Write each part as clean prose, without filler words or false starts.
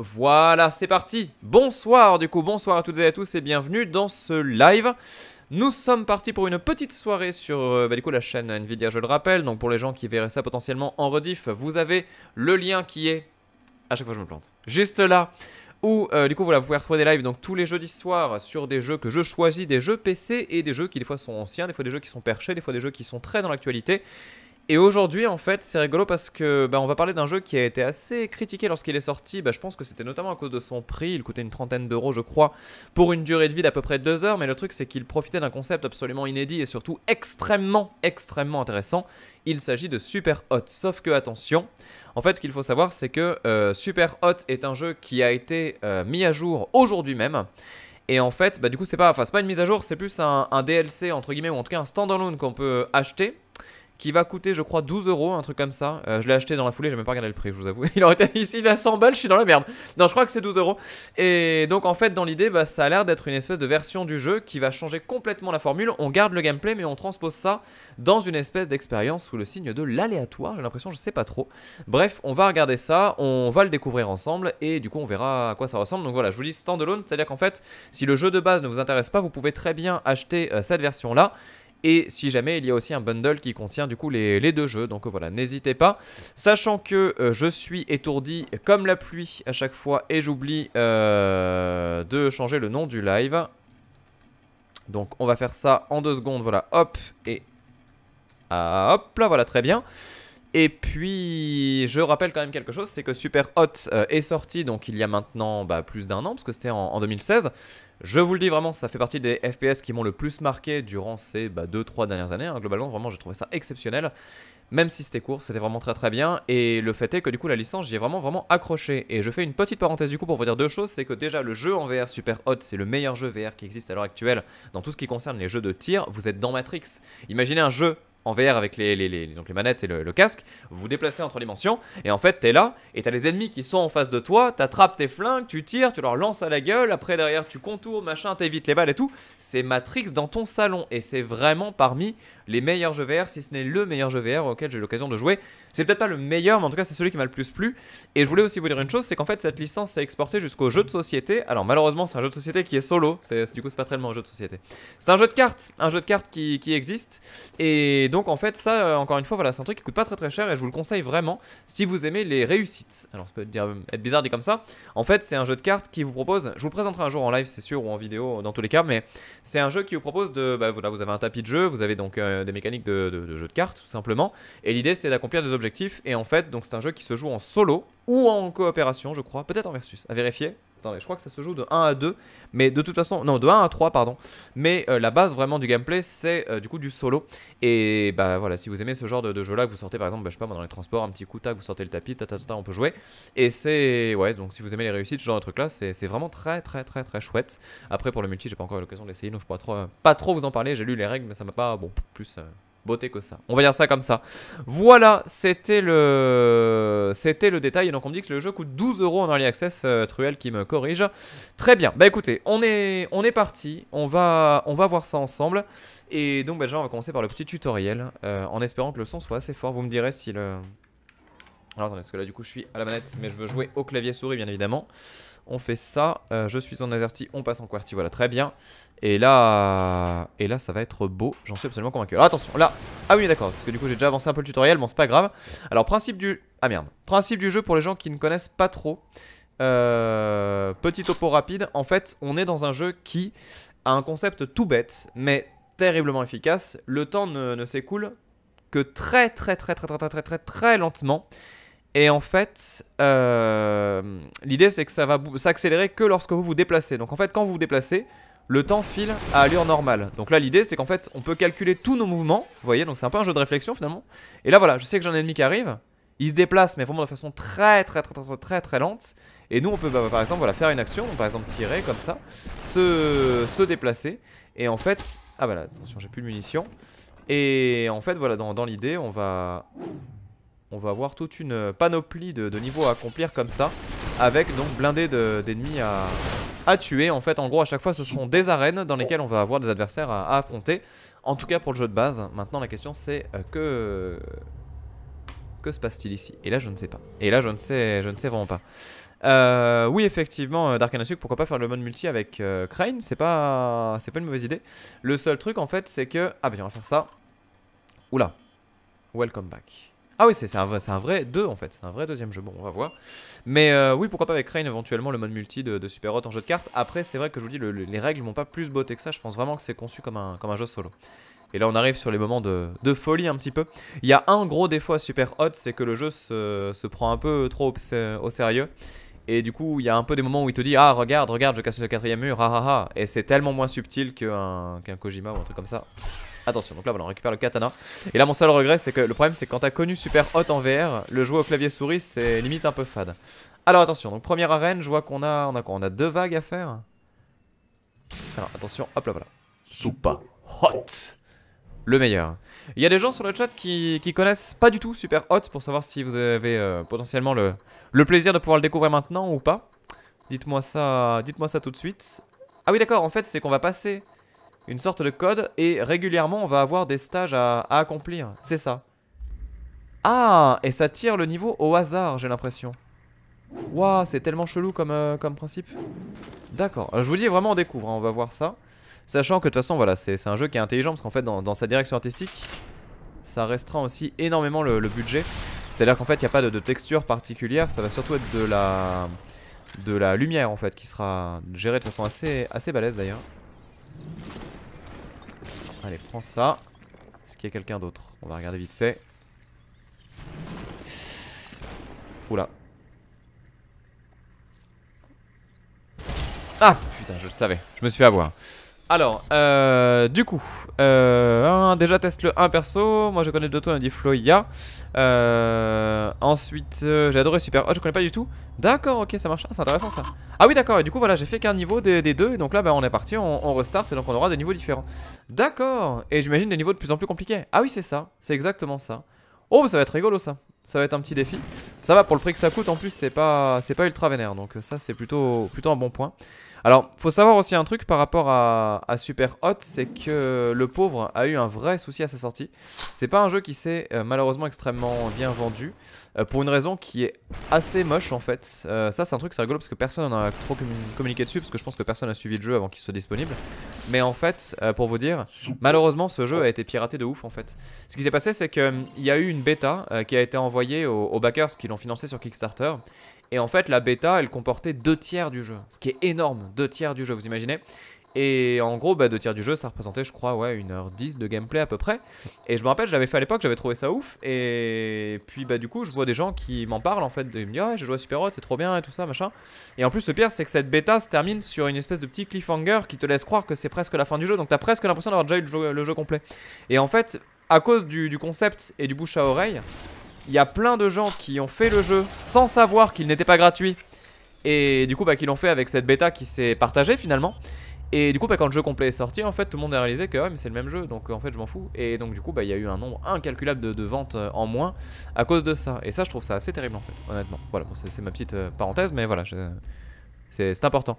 Voilà, c'est parti. Bonsoir du coup, bonsoir à toutes et à tous et bienvenue dans ce live. Nous sommes partis pour une petite soirée sur du coup, la chaîne Nvidia, je le rappelle. Donc pour les gens qui verraient ça potentiellement en rediff, vous avez le lien qui est... À chaque fois je me plante. Juste là. Où du coup voilà, vous pouvez retrouver des lives donc tous les jeudis soirs sur des jeux que je choisis, des jeux PC et des jeux qui des fois sont anciens, des fois des jeux qui sont perchés, des fois des jeux qui sont très dans l'actualité. Et aujourd'hui en fait c'est rigolo parce que on va parler d'un jeu qui a été assez critiqué lorsqu'il est sorti. Je pense que c'était notamment à cause de son prix, il coûtait une trentaine d'euros je crois pour une durée de vie d'à peu près 2 heures. Mais le truc c'est qu'il profitait d'un concept absolument inédit et surtout extrêmement intéressant. Il s'agit de Super Hot, sauf que attention, en fait ce qu'il faut savoir c'est que Super Hot est un jeu qui a été mis à jour aujourd'hui même. Et en fait du coup c'est pas une mise à jour, c'est plus un DLC entre guillemets, ou en tout cas un standalone qu'on peut acheter, qui va coûter je crois 12 euros, un truc comme ça. Je l'ai acheté dans la foulée, j'ai même pas regardé le prix, je vous avoue. Il aurait été ici, il a 100 balles, je suis dans la merde. Non, je crois que c'est 12 euros. Et donc en fait dans l'idée, ça a l'air d'être une espèce de version du jeu qui va changer complètement la formule. On garde le gameplay mais on transpose ça dans une espèce d'expérience sous le signe de l'aléatoire. J'ai l'impression, je sais pas trop. Bref, on va regarder ça, on va le découvrir ensemble et du coup on verra à quoi ça ressemble. Donc voilà, je vous dis standalone, c'est à dire qu'en fait si le jeu de base ne vous intéresse pas, vous pouvez très bien acheter cette version là. Et si jamais il y a aussi un bundle qui contient du coup les deux jeux. Donc voilà, n'hésitez pas. Sachant que je suis étourdi comme la pluie à chaque fois. Et j'oublie de changer le nom du live. Donc on va faire ça en 2 secondes. Voilà, hop. Et hop là, voilà, très bien. Et puis, je rappelle quand même quelque chose, c'est que Super Hot est sorti donc il y a maintenant plus d'1 an, parce que c'était en 2016. Je vous le dis vraiment, ça fait partie des FPS qui m'ont le plus marqué durant ces 2-3 dernières années. Globalement, vraiment, j'ai trouvé ça exceptionnel. Même si c'était court, c'était vraiment très bien. Et le fait est que du coup, la licence, j'y ai vraiment accroché. Et je fais une petite parenthèse du coup pour vous dire 2 choses. C'est que déjà, le jeu en VR Super Hot, c'est le meilleur jeu VR qui existe à l'heure actuelle dans tout ce qui concerne les jeux de tir. Vous êtes dans Matrix. Imaginez un jeu en VR avec donc les manettes et le casque, vous vous déplacez entre dimensions, et en fait t'es là, et t'as les ennemis qui sont en face de toi, t'attrapes tes flingues, tu tires, tu leur lances à la gueule, après derrière tu contournes, machin, t'évites les balles et tout. C'est Matrix dans ton salon, et c'est vraiment parmi les meilleurs jeux VR, si ce n'est le meilleur jeu VR auquel j'ai eu l'occasion de jouer. C'est peut-être pas le meilleur, mais en tout cas c'est celui qui m'a le plus plu. Et je voulais aussi vous dire une chose, c'est qu'en fait cette licence s'est exportée jusqu'au jeu de société. Alors malheureusement c'est un jeu de société qui est solo, du coup c'est pas tellement un jeu de société. C'est un jeu de cartes qui existe. Et donc en fait ça, encore une fois, voilà, c'est un truc qui coûte pas très cher et je vous le conseille vraiment si vous aimez les réussites. Alors ça peut être bizarre dit comme ça. En fait c'est un jeu de cartes qui vous propose, je vous le présenterai un jour en live c'est sûr, ou en vidéo dans tous les cas, mais c'est un jeu qui vous propose de, voilà, vous avez un tapis de jeu, vous avez donc des mécaniques de jeu de cartes tout simplement. Et l'idée c'est d'accomplir des objectifs. Et en fait donc c'est un jeu qui se joue en solo ou en coopération je crois, peut-être en versus, à vérifier. Attendez, je crois que ça se joue de 1 à 2, mais de toute façon, non, de 1 à 3, pardon. Mais la base vraiment du gameplay, c'est du coup du solo. Et voilà, si vous aimez ce genre de jeu-là, que vous sortez par exemple, je sais pas, dans les transports, un petit coup, tac, vous sortez le tapis, on peut jouer. Et c'est, ouais, donc si vous aimez les réussites, ce genre de truc-là, c'est vraiment très chouette. Après, pour le multi, j'ai pas encore eu l'occasion de l'essayer, donc je pourrais pas trop vous en parler. J'ai lu les règles, mais ça m'a pas, plus... beauté que ça. On va dire ça comme ça. Voilà, c'était le détail. Et donc on me dit que le jeu coûte 12 euros en early access. Truel qui me corrige. Très bien. Écoutez, on est parti. On va voir ça ensemble. Et donc déjà on va commencer par le petit tutoriel. En espérant que le son soit assez fort. Vous me direz si le... Alors attendez, parce que là du coup je suis à la manette, mais je veux jouer au clavier souris bien évidemment. On fait ça, je suis en AZERTY, on passe en QWERTY, voilà, très bien. Et là ça va être beau, j'en suis absolument convaincu. Alors attention, là, ah oui d'accord, parce que du coup j'ai déjà avancé un peu le tutoriel, bon c'est pas grave. Alors principe du jeu pour les gens qui ne connaissent pas trop. Petit topo rapide, en fait on est dans un jeu qui a un concept tout bête, mais terriblement efficace. Le temps ne s'écoule que très lentement. Et en fait, l'idée c'est que ça va s'accélérer que lorsque vous vous déplacez. Donc en fait quand vous vous déplacez, le temps file à allure normale. Donc là l'idée c'est qu'en fait on peut calculer tous nos mouvements. Vous voyez, donc c'est un peu un jeu de réflexion finalement. Et là voilà, je sais que j'ai un ennemi qui arrive. Il se déplace mais vraiment de façon très lente. Et nous on peut par exemple voilà, faire une action, donc, par exemple tirer comme ça, se déplacer. Et en fait, ah voilà, attention j'ai plus de munitions. Et en fait voilà, dans l'idée on va avoir toute une panoplie de niveaux à accomplir comme ça, avec donc blindés d'ennemis à tuer. En fait en gros à chaque fois ce sont des arènes dans lesquelles on va avoir des adversaires à affronter. En tout cas pour le jeu de base. Maintenant la question c'est que se passe-t-il ici? Et là je ne sais pas. Et là je ne sais vraiment pas. Oui, effectivement, Dark Asuke, pourquoi pas faire le mode multi avec Crane, c'est pas une mauvaise idée. Le seul truc en fait, c'est que... Ah bah on va faire ça. Oula. Welcome back. Ah oui, c'est un vrai 2 en fait, c'est un vrai deuxième jeu, bon on va voir. Mais oui, pourquoi pas avec Crane éventuellement le mode multi de Super Hot en jeu de cartes. Après c'est vrai que je vous dis, les règles m'ont pas plus beauté que ça, je pense vraiment que c'est conçu comme un jeu solo. Et là on arrive sur les moments de folie un petit peu. Il y a un gros défaut à Super Hot, c'est que le jeu se prend un peu trop au sérieux. Et du coup il y a un peu des moments où il te dit ah regarde je casse le quatrième mur, ah ah ah. Et c'est tellement moins subtil qu'un Kojima ou un truc comme ça. Attention, donc là voilà, on récupère le katana. Et là mon seul regret c'est que le problème c'est que quand t'as connu Super Hot en VR, le jouer au clavier souris c'est limite un peu fade. Alors attention, donc première arène, je vois qu'on a, quoi? On a 2 vagues à faire. Alors attention, hop là voilà. Super Hot, le meilleur. Il y a des gens sur le chat qui connaissent pas du tout Super Hot pour savoir si vous avez potentiellement le plaisir de pouvoir le découvrir maintenant ou pas. Dites-moi ça tout de suite. Ah oui d'accord, en fait c'est qu'on va passer une sorte de code et régulièrement on va avoir des stages à accomplir. C'est ça. Ah, et ça tire le niveau au hasard, j'ai l'impression. Waouh, c'est tellement chelou comme principe. D'accord, je vous dis vraiment on découvre, hein, on va voir ça. Sachant que de toute façon voilà, c'est un jeu qui est intelligent parce qu'en fait dans sa direction artistique, ça restreint aussi énormément le budget. C'est-à-dire qu'en fait il n'y a pas de texture particulière, ça va surtout être de la lumière en fait qui sera gérée de façon assez balèze d'ailleurs. Allez, prends ça. Est-ce qu'il y a quelqu'un d'autre? On va regarder vite fait. Oula. Ah putain, je le savais. Je me suis fait avoir. Alors, du coup, déjà teste le 1 perso. Moi je connais Doto, on a dit Floya. Ensuite, j'ai adoré Super. Oh, je connais pas du tout. D'accord, ok, ça marche. Ah, c'est intéressant ça. Ah oui, d'accord. Et du coup, voilà, j'ai fait qu'un niveau des deux. Et donc là, bah, on est parti, on restart. Et donc, on aura des niveaux différents. D'accord. Et j'imagine des niveaux de plus en plus compliqués. Ah oui, c'est ça. C'est exactement ça. Oh, ça va être rigolo ça. Ça va être un petit défi. Ça va pour le prix que ça coûte. En plus, c'est pas ultra vénère. Donc, ça, c'est plutôt un bon point. Alors, faut savoir aussi un truc par rapport à Super Hot, c'est que le pauvre a eu un vrai souci à sa sortie. C'est pas un jeu qui s'est malheureusement extrêmement bien vendu, pour une raison qui est assez moche en fait. Ça c'est un truc, c'est rigolo parce que personne n'en a trop communiqué dessus, parce que je pense que personne n'a suivi le jeu avant qu'il soit disponible. Mais en fait, pour vous dire, malheureusement ce jeu a été piraté de ouf en fait. Ce qui s'est passé, c'est qu'il y a eu une bêta qui a été envoyée aux backers qui l'ont financé sur Kickstarter. Et en fait la bêta elle comportait 2 tiers du jeu, ce qui est énorme, 2 tiers du jeu, vous imaginez. Et en gros, 2 tiers du jeu, ça représentait, je crois, ouais, 1h10 de gameplay à peu près. Et je me rappelle, je l'avais fait à l'époque, j'avais trouvé ça ouf. Et puis, du coup, je vois des gens qui m'en parlent en fait. Ils me disent, ouais, j'ai joué à Super Hot, c'est trop bien et tout ça, machin. Et en plus, le pire, c'est que cette bêta se termine sur une espèce de petit cliffhanger qui te laisse croire que c'est presque la fin du jeu. Donc, t'as presque l'impression d'avoir déjà eu le jeu complet. Et en fait, à cause du concept et du bouche à oreille, il y a plein de gens qui ont fait le jeu sans savoir qu'il n'était pas gratuit. Et du coup, qui l'ont fait avec cette bêta qui s'est partagée finalement. Et du coup, quand le jeu complet est sorti, en fait, tout le monde a réalisé que ouais, mais c'est le même jeu, donc en fait, je m'en fous. Et donc, du coup, il y a eu un nombre incalculable de ventes en moins à cause de ça. Et ça, je trouve ça assez terrible, en fait, honnêtement. Voilà, bon, c'est ma petite parenthèse, mais voilà, c'est important.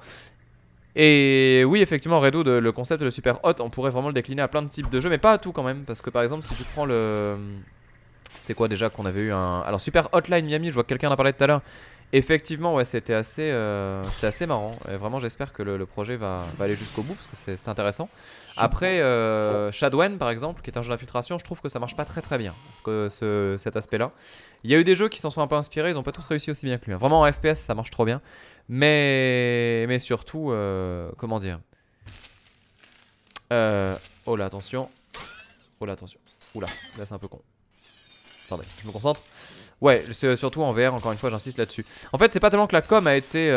Et oui, effectivement, Redo, le concept de Super Hot, on pourrait vraiment le décliner à plein de types de jeux, mais pas à tout quand même. Parce que par exemple, si tu prends le. C'était quoi déjà qu'on avait eu un. Alors, Super Hotline Miami, je vois que quelqu'un en a parlé tout à l'heure. Effectivement, ouais, c'était assez marrant. Et vraiment, j'espère que le projet va aller jusqu'au bout parce que c'est intéressant. Après, Shadwen, par exemple, qui est un jeu d'infiltration, je trouve que ça marche pas très bien parce que cet aspect-là. Il y a eu des jeux qui s'en sont un peu inspirés, ils ont pas tous réussi aussi bien que lui. Vraiment, en FPS, ça marche trop bien. Mais surtout, comment dire Oh là, attention. Oh là, attention. Oula, là, c'est un peu con. Attendez, je me concentre. Ouais, c'est surtout en VR, encore une fois, j'insiste là-dessus. En fait, c'est pas tellement que la com a été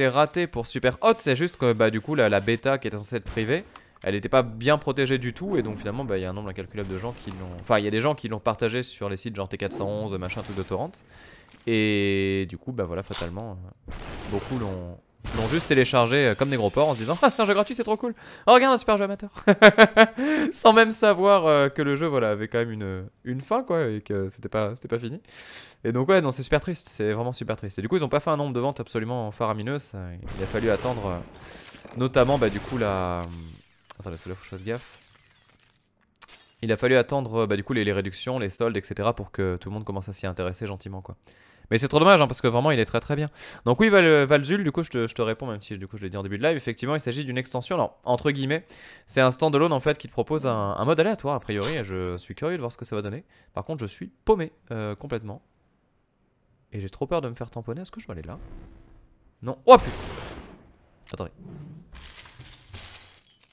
ratée pour Super Hot, c'est juste que du coup la bêta qui était censée être privée, elle était pas bien protégée du tout et donc finalement il y a un nombre incalculable de gens qui l'ont, enfin il y a des gens qui l'ont partagé sur les sites genre T411, machin, tout de torrent. Et du coup voilà, fatalement beaucoup l'ont juste téléchargé comme des gros porcs en se disant ah c'est un jeu gratuit, c'est trop cool. Oh regarde, un super jeu amateur. Sans même savoir que le jeu voilà avait quand même une fin quoi, et que c'était pas fini. Et donc ouais, non, c'est super triste, c'est vraiment super triste. Et du coup ils ont pas fait un nombre de ventes absolument faramineux. Il a fallu attendre notamment du coup la. Attendez, celui-là faut que je fasse gaffe. Il a fallu attendre du coup les réductions, les soldes, etc. pour que tout le monde commence à s'y intéresser gentiment quoi. Mais c'est trop dommage, hein, parce que vraiment il est très très bien. Donc oui, Valzul, du coup je te réponds, même si du coup je l'ai dit en début de live. Effectivement, il s'agit d'une extension, alors entre guillemets, c'est un standalone en fait qui te propose un mode aléatoire a priori, et je suis curieux de voir ce que ça va donner. Par contre, je suis paumé complètement. Et j'ai trop peur de me faire tamponner. Est-ce que je vais aller là? Non. Oh putain. Attendez.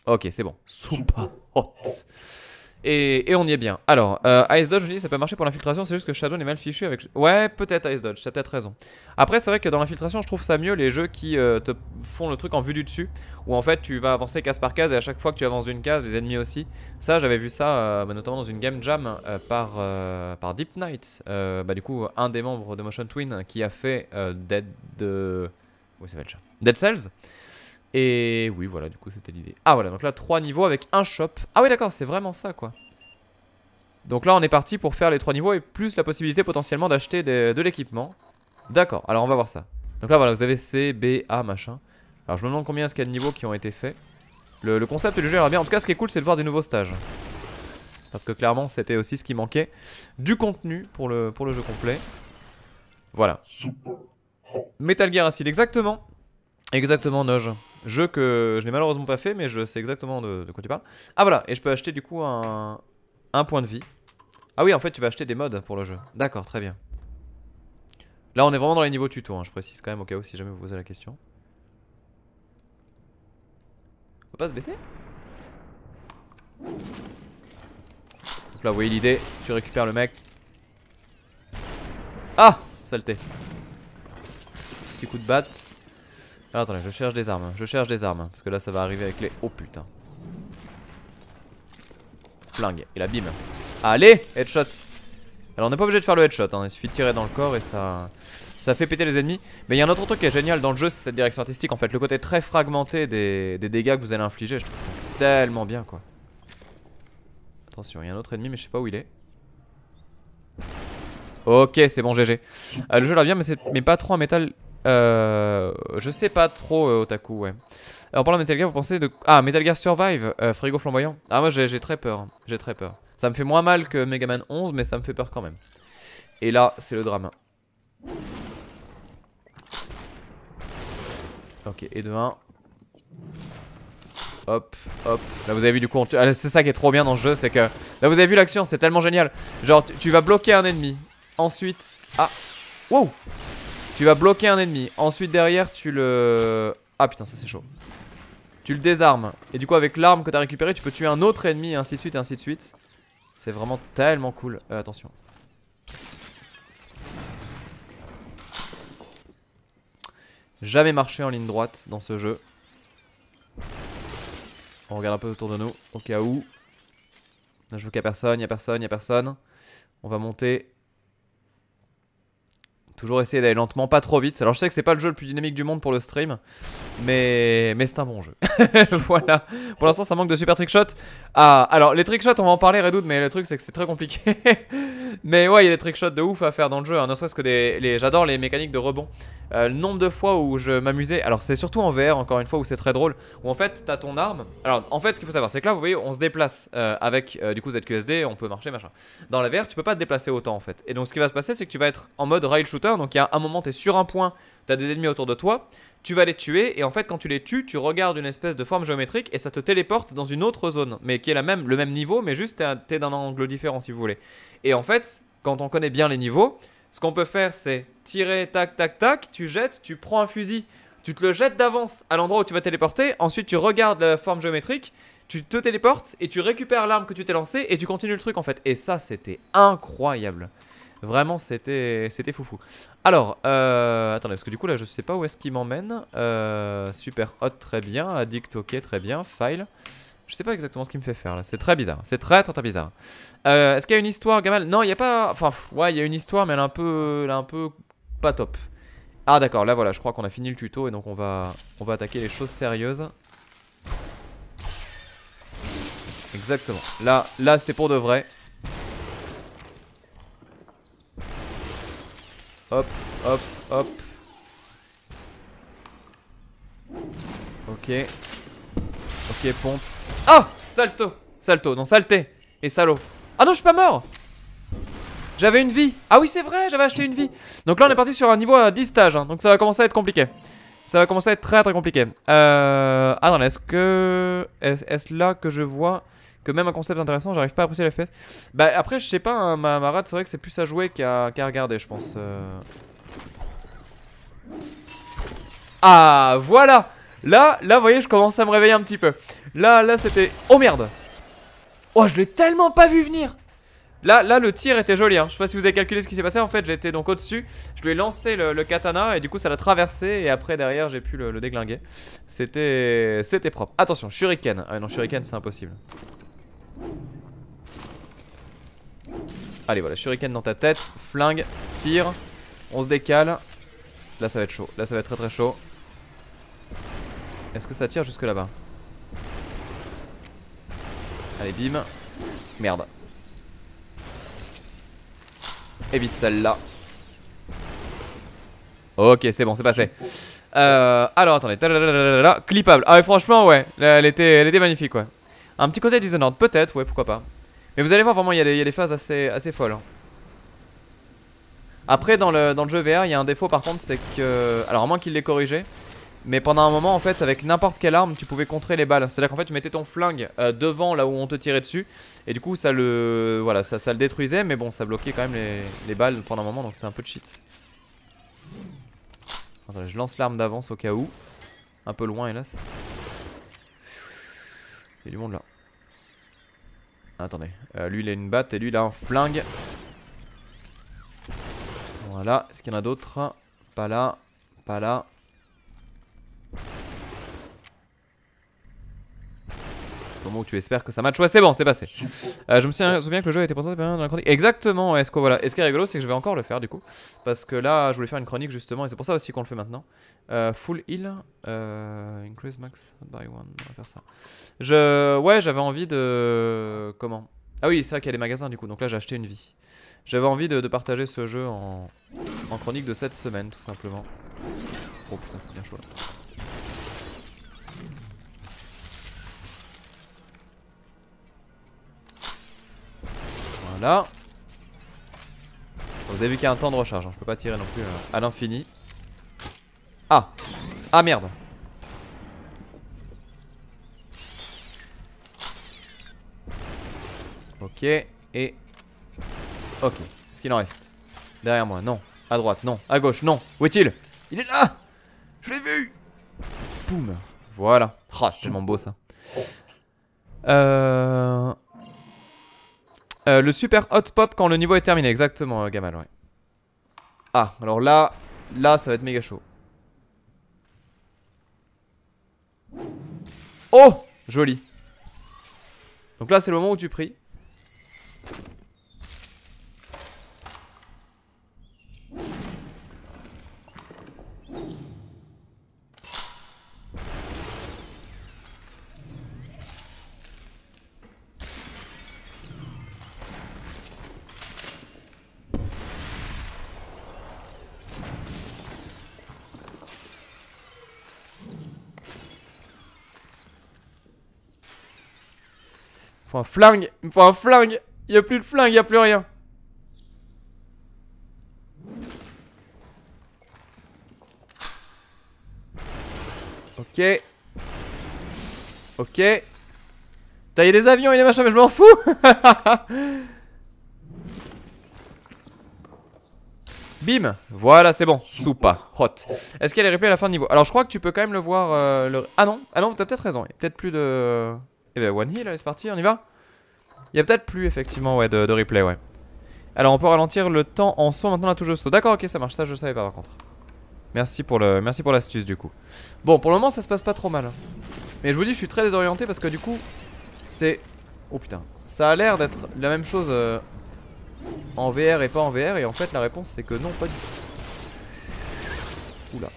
Ok, c'est bon. Super hot. Et on y est bien. Alors, Ice Dodge, je dis, ça peut marcher pour l'infiltration, c'est juste que Shadow est mal fichu avec... Ouais, peut-être Ice Dodge, t'as peut-être raison. Après, c'est vrai que dans l'infiltration, je trouve ça mieux les jeux qui te font le truc en vue du dessus, où en fait, tu vas avancer case par case, et à chaque fois que tu avances d'une case, les ennemis aussi. Ça, j'avais vu ça, notamment dans une game jam par Deep Knight. Du coup, un des membres de Motion Twin qui a fait Dead... Oui, ça va être ça. Dead Cells. Et oui, voilà, du coup, c'était l'idée. Ah, voilà, donc là, 3 niveaux avec un shop. Ah oui, d'accord, c'est vraiment ça, quoi. Donc là, on est parti pour faire les 3 niveaux et plus la possibilité potentiellement d'acheter de l'équipement. D'accord, alors on va voir ça. Donc là, voilà, vous avez C, B, A, machin. Alors, je me demande combien est-ce qu'il y a de niveaux qui ont été faits. Le concept du jeu, alors bien. En tout cas, ce qui est cool, c'est de voir des nouveaux stages. Parce que clairement, c'était aussi ce qui manquait. Du contenu pour le jeu complet. Voilà. Metal Gear Acid, exactement. Exactement, Noj. Jeu que je n'ai malheureusement pas fait, mais je sais exactement de quoi tu parles. Ah voilà, et je peux acheter du coup un point de vie. Ah oui, en fait tu vas acheter des mods pour le jeu. D'accord, très bien. Là on est vraiment dans les niveaux tuto, hein, je précise quand même au cas où si jamais vous posez la question. On peut pas se baisser? Donc là vous voyez l'idée, tu récupères le mec. Ah, saleté. Petit coup de batte. Alors attendez, je cherche des armes, parce que là ça va arriver avec les... Oh putain. Flingue, et la bim. Allez, headshot. Alors on n'est pas obligé de faire le headshot, hein. Il suffit de tirer dans le corps et ça fait péter les ennemis. Mais il y a un autre truc qui est génial dans le jeu, c'est cette direction artistique. En fait, le côté très fragmenté des dégâts que vous allez infliger, je trouve ça tellement bien, quoi. Attention, il y a un autre ennemi mais je sais pas où il est. Ok, c'est bon, GG. Le jeu là bien, mais pas trop en métal. Je sais pas trop, Otaku, ouais. En parlant de Metal Gear, vous pensez de... Ah, Metal Gear Survive, frigo flamboyant. Ah, moi j'ai très peur, hein. J'ai très peur. Ça me fait moins mal que Mega Man 11, mais ça me fait peur quand même. Et là, c'est le drame. Ok, et de 1. Hop, hop. Là vous avez vu du coup, c'est ça qui est trop bien dans le jeu, c'est que... Là vous avez vu l'action, c'est tellement génial. Genre, tu vas bloquer un ennemi. Ensuite... Ah, wow. Tu vas bloquer un ennemi. Ensuite derrière, tu le... Ah putain, ça c'est chaud. Tu le désarmes. Et du coup, avec l'arme que tu as récupérée, tu peux tuer un autre ennemi, et ainsi de suite, et ainsi de suite. C'est vraiment tellement cool. Attention. Jamais marché en ligne droite dans ce jeu. On regarde un peu autour de nous, au cas où. Là, je vois qu'il n'y a personne, il n'y a personne, il n'y a personne. On va monter. Toujours essayer d'aller lentement, pas trop vite. Alors je sais que c'est pas le jeu le plus dynamique du monde pour le stream, mais c'est un bon jeu. Voilà. Pour l'instant ça manque de super trickshot. Ah, alors les trickshots on va en parler Redoute, mais le truc c'est que c'est très compliqué. Mais ouais, il y a des trickshots de ouf à faire dans le jeu, hein. Ne serait-ce que j'adore les mécaniques de rebond. Le nombre de fois où je m'amusais, alors c'est surtout en VR encore une fois où c'est très drôle, où en fait t'as ton arme. Alors en fait ce qu'il faut savoir c'est que là vous voyez on se déplace avec du coup ZQSD, on peut marcher machin. Dans la VR tu peux pas te déplacer autant en fait. Et donc ce qui va se passer c'est que tu vas être en mode rail shooter, donc il y a un moment t'es sur un point, t'as des ennemis autour de toi, tu vas les tuer et en fait quand tu les tues tu regardes une espèce de forme géométrique et ça te téléporte dans une autre zone, mais qui est le même niveau mais juste t'es d'un angle différent si vous voulez. Et en fait quand on connaît bien les niveaux, ce qu'on peut faire c'est tirer tac tac tac, tu jettes, tu prends un fusil, tu te le jettes d'avance à l'endroit où tu vas téléporter, ensuite tu regardes la forme géométrique, tu te téléportes et tu récupères l'arme que tu t'es lancée et tu continues le truc en fait. Et ça c'était incroyable. Vraiment c'était foufou. Alors attendez parce que du coup là je sais pas où est-ce qu'il m'emmène. Super hot très bien, addict ok très bien, file. Je sais pas exactement ce qu'il me fait faire là, c'est très bizarre, c'est très bizarre. Est-ce qu'il y a une histoire Gamal? Non il y a pas, enfin ouais il y a une histoire mais elle est un peu pas top. Ah d'accord, là voilà je crois qu'on a fini le tuto et donc on va attaquer les choses sérieuses. Exactement, là c'est pour de vrai. Hop, hop, hop. Ok. Ok, pompe. Ah, salto. Salto, non, saleté. Et salaud. Ah non, je suis pas mort. J'avais une vie. Ah oui, c'est vrai, j'avais acheté une vie. Donc là, on est parti sur un niveau à 10 stages. Hein, donc ça va commencer à être compliqué. Ça va commencer à être très très compliqué. Attends, est-ce que... Est-ce là que je vois que même un concept intéressant, j'arrive pas à apprécier l'FPS. Bah après, je sais pas, hein, ma rate, c'est vrai que c'est plus à jouer qu'à regarder, je pense. Ah, voilà. Là, vous voyez, je commence à me réveiller un petit peu. Là, c'était... Oh merde. Oh, je l'ai tellement pas vu venir. Là, le tir était joli, hein. Je sais pas si vous avez calculé ce qui s'est passé. En fait, j'étais donc au-dessus. Je lui ai lancé le katana et du coup, ça l'a traversé. Et après, derrière, j'ai pu le déglinguer. C'était propre. Attention, shuriken. Ah non, shuriken, c'est impossible. Allez, voilà, shuriken dans ta tête. Flingue, tire. On se décale. Là, ça va être chaud. Là, ça va être très très chaud. Est-ce que ça tire jusque là-bas? Allez, bim. Merde. Évite celle-là. Ok, c'est bon, c'est passé. Alors, attendez. Clippable. Ah, ouais, franchement, ouais. Elle était magnifique, ouais. Un petit côté Dishonored, peut-être, ouais, pourquoi pas. Mais vous allez voir, vraiment, il y a des phases assez folles. Hein. Après, dans le jeu VR, il y a un défaut, par contre, c'est que... Alors, à moins qu'il l'ait corrigé. Mais pendant un moment, en fait, avec n'importe quelle arme, tu pouvais contrer les balles. C'est-à-dire qu'en fait, tu mettais ton flingue devant là où on te tirait dessus. Et du coup, ça le détruisait. Mais bon, ça bloquait quand même les balles pendant un moment. Donc c'était un peu de cheat. Attendez, je lance l'arme d'avance au cas où. Un peu loin, hélas. Il y a du monde là. Attendez. Lui, il a une batte et lui, il a un flingue. Voilà. Est-ce qu'il y en a d'autres? Pas là. Pas là. Au moment où tu espères que ça match. Ouais, c'est bon, c'est passé. Je me souviens que le jeu a été présenté dans la chronique. Exactement, ouais, voilà. Et ce qui est rigolo, c'est que je vais encore le faire du coup. Parce que là, je voulais faire une chronique justement. Et c'est pour ça aussi qu'on le fait maintenant. Full heal. Increase max by one. On va faire ça. Ouais, j'avais envie de. Comment? Ah oui, c'est vrai qu'il y a des magasins du coup. Donc là, j'ai acheté une vie. J'avais envie de partager ce jeu en chronique de cette semaine, tout simplement. Oh putain, c'est bien chaud là. Voilà. Vous avez vu qu'il y a un temps de recharge, hein. Je peux pas tirer non plus à l'infini. Ah. Ah merde. Ok. Et... Ok. Est-ce qu'il en reste? Derrière moi, non. À droite, non. À gauche, non. Où est-il? Il est là. Je l'ai vu. Boum. Voilà. Oh, c'est tellement beau ça. Le super hot pop quand le niveau est terminé, exactement, Gamal, ouais. Ah, alors là, ça va être méga chaud. Oh, joli. Donc là, c'est le moment où tu pries. Il me faut un flingue. Il me faut un flingue. Il n'y a plus de flingue, il n'y a plus rien. Ok. Ok. T'as y a des avions et des machins, mais je m'en fous. Bim. Voilà, c'est bon. Soupa. Hot. Est-ce qu'il y a les replays à la fin de niveau? Alors, je crois que tu peux quand même le voir. Ah non, t'as peut-être raison. Il y a peut-être plus de... Eh ben, one heal, allez, c'est parti, on y va. Il y a peut-être plus, effectivement, ouais, de replay, ouais. Alors, on peut ralentir le temps en saut. Maintenant, la touche de saut. D'accord, ok, ça marche. Ça, je savais pas, par contre. Merci pour l'astuce, du coup. Bon, pour le moment, ça se passe pas trop mal. Mais je vous dis, je suis très désorienté parce que, du coup, c'est... Oh, putain. Ça a l'air d'être la même chose en VR et pas en VR. Et en fait, la réponse, c'est que non, pas du tout. Oula.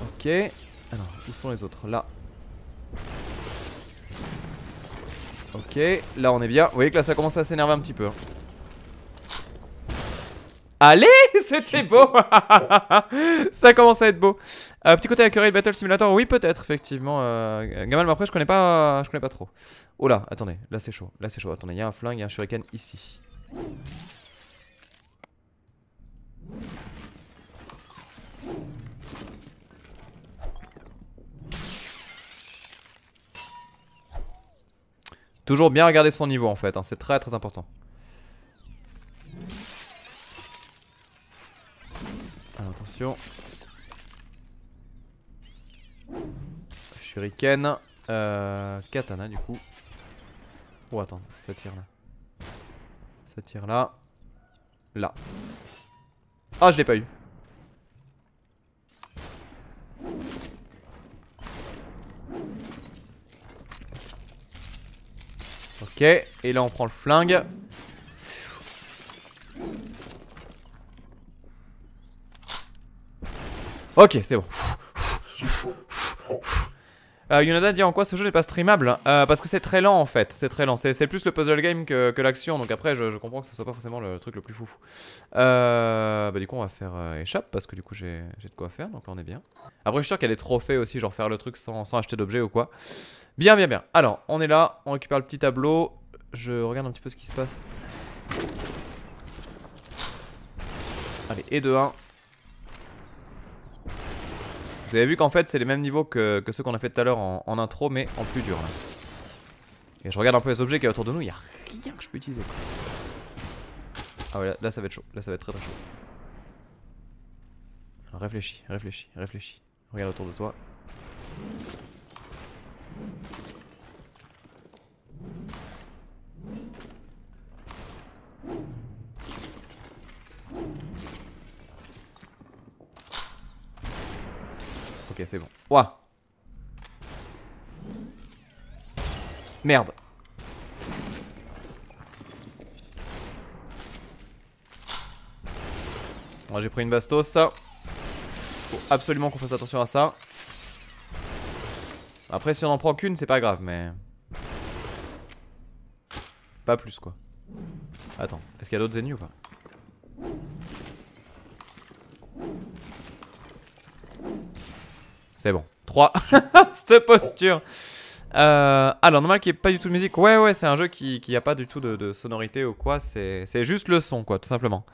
Ok. Alors, où sont les autres? Là. Ok, là on est bien. Vous voyez que là ça commence à s'énerver un petit peu. Hein. Allez, c'était beau. Ça commence à être beau. Petit côté Accurate Battle Simulator, oui peut-être effectivement. Gamal, mais après je connais pas trop. Oh là, attendez, là c'est chaud, Attendez, il y a un flingue, il y a un shuriken ici. Toujours bien regarder son niveau en fait, hein, c'est très très important. Alors attention. Shuriken. Katana du coup. Oh attends, ça tire là. Ça tire là. Là. Ah, je l'ai pas eu. Ok, et là on prend le flingue. Ok, c'est bon. Yonada dit en quoi ce jeu n'est pas streamable parce que c'est très lent en fait, c'est très lent, c'est plus le puzzle game que l'action, donc après je comprends que ce soit pas forcément le truc le plus foufou. Bah du coup on va faire échappe parce que du coup j'ai de quoi faire, donc là on est bien. Après je suis sûr qu'il y a des trophées aussi, genre faire le truc sans acheter d'objets ou quoi. Bien bien bien, alors on est là, on récupère le petit tableau, je regarde un petit peu ce qui se passe. Allez, et de 1. Vous avez vu qu'en fait c'est les mêmes niveaux que ceux qu'on a fait tout à l'heure en intro, mais en plus dur là. Et je regarde un peu les objets qu'il y a autour de nous, il n'y a rien que je peux utiliser quoi. Ah ouais, là ça va être chaud, là ça va être très très chaud. Alors réfléchis. Regarde autour de toi. Ok, c'est bon. Ouah. Merde. Bon, j'ai pris une bastos, ça. Faut absolument qu'on fasse attention à ça. Après, si on en prend qu'une, c'est pas grave, mais... Pas plus, quoi. Attends, est-ce qu'il y a d'autres ennemis ou pas? C'est bon. 3. Cette posture. Alors, normal qu'il n'y ait pas du tout de musique. Ouais, c'est un jeu qui a pas du tout de sonorité ou quoi. C'est juste le son, quoi, tout simplement.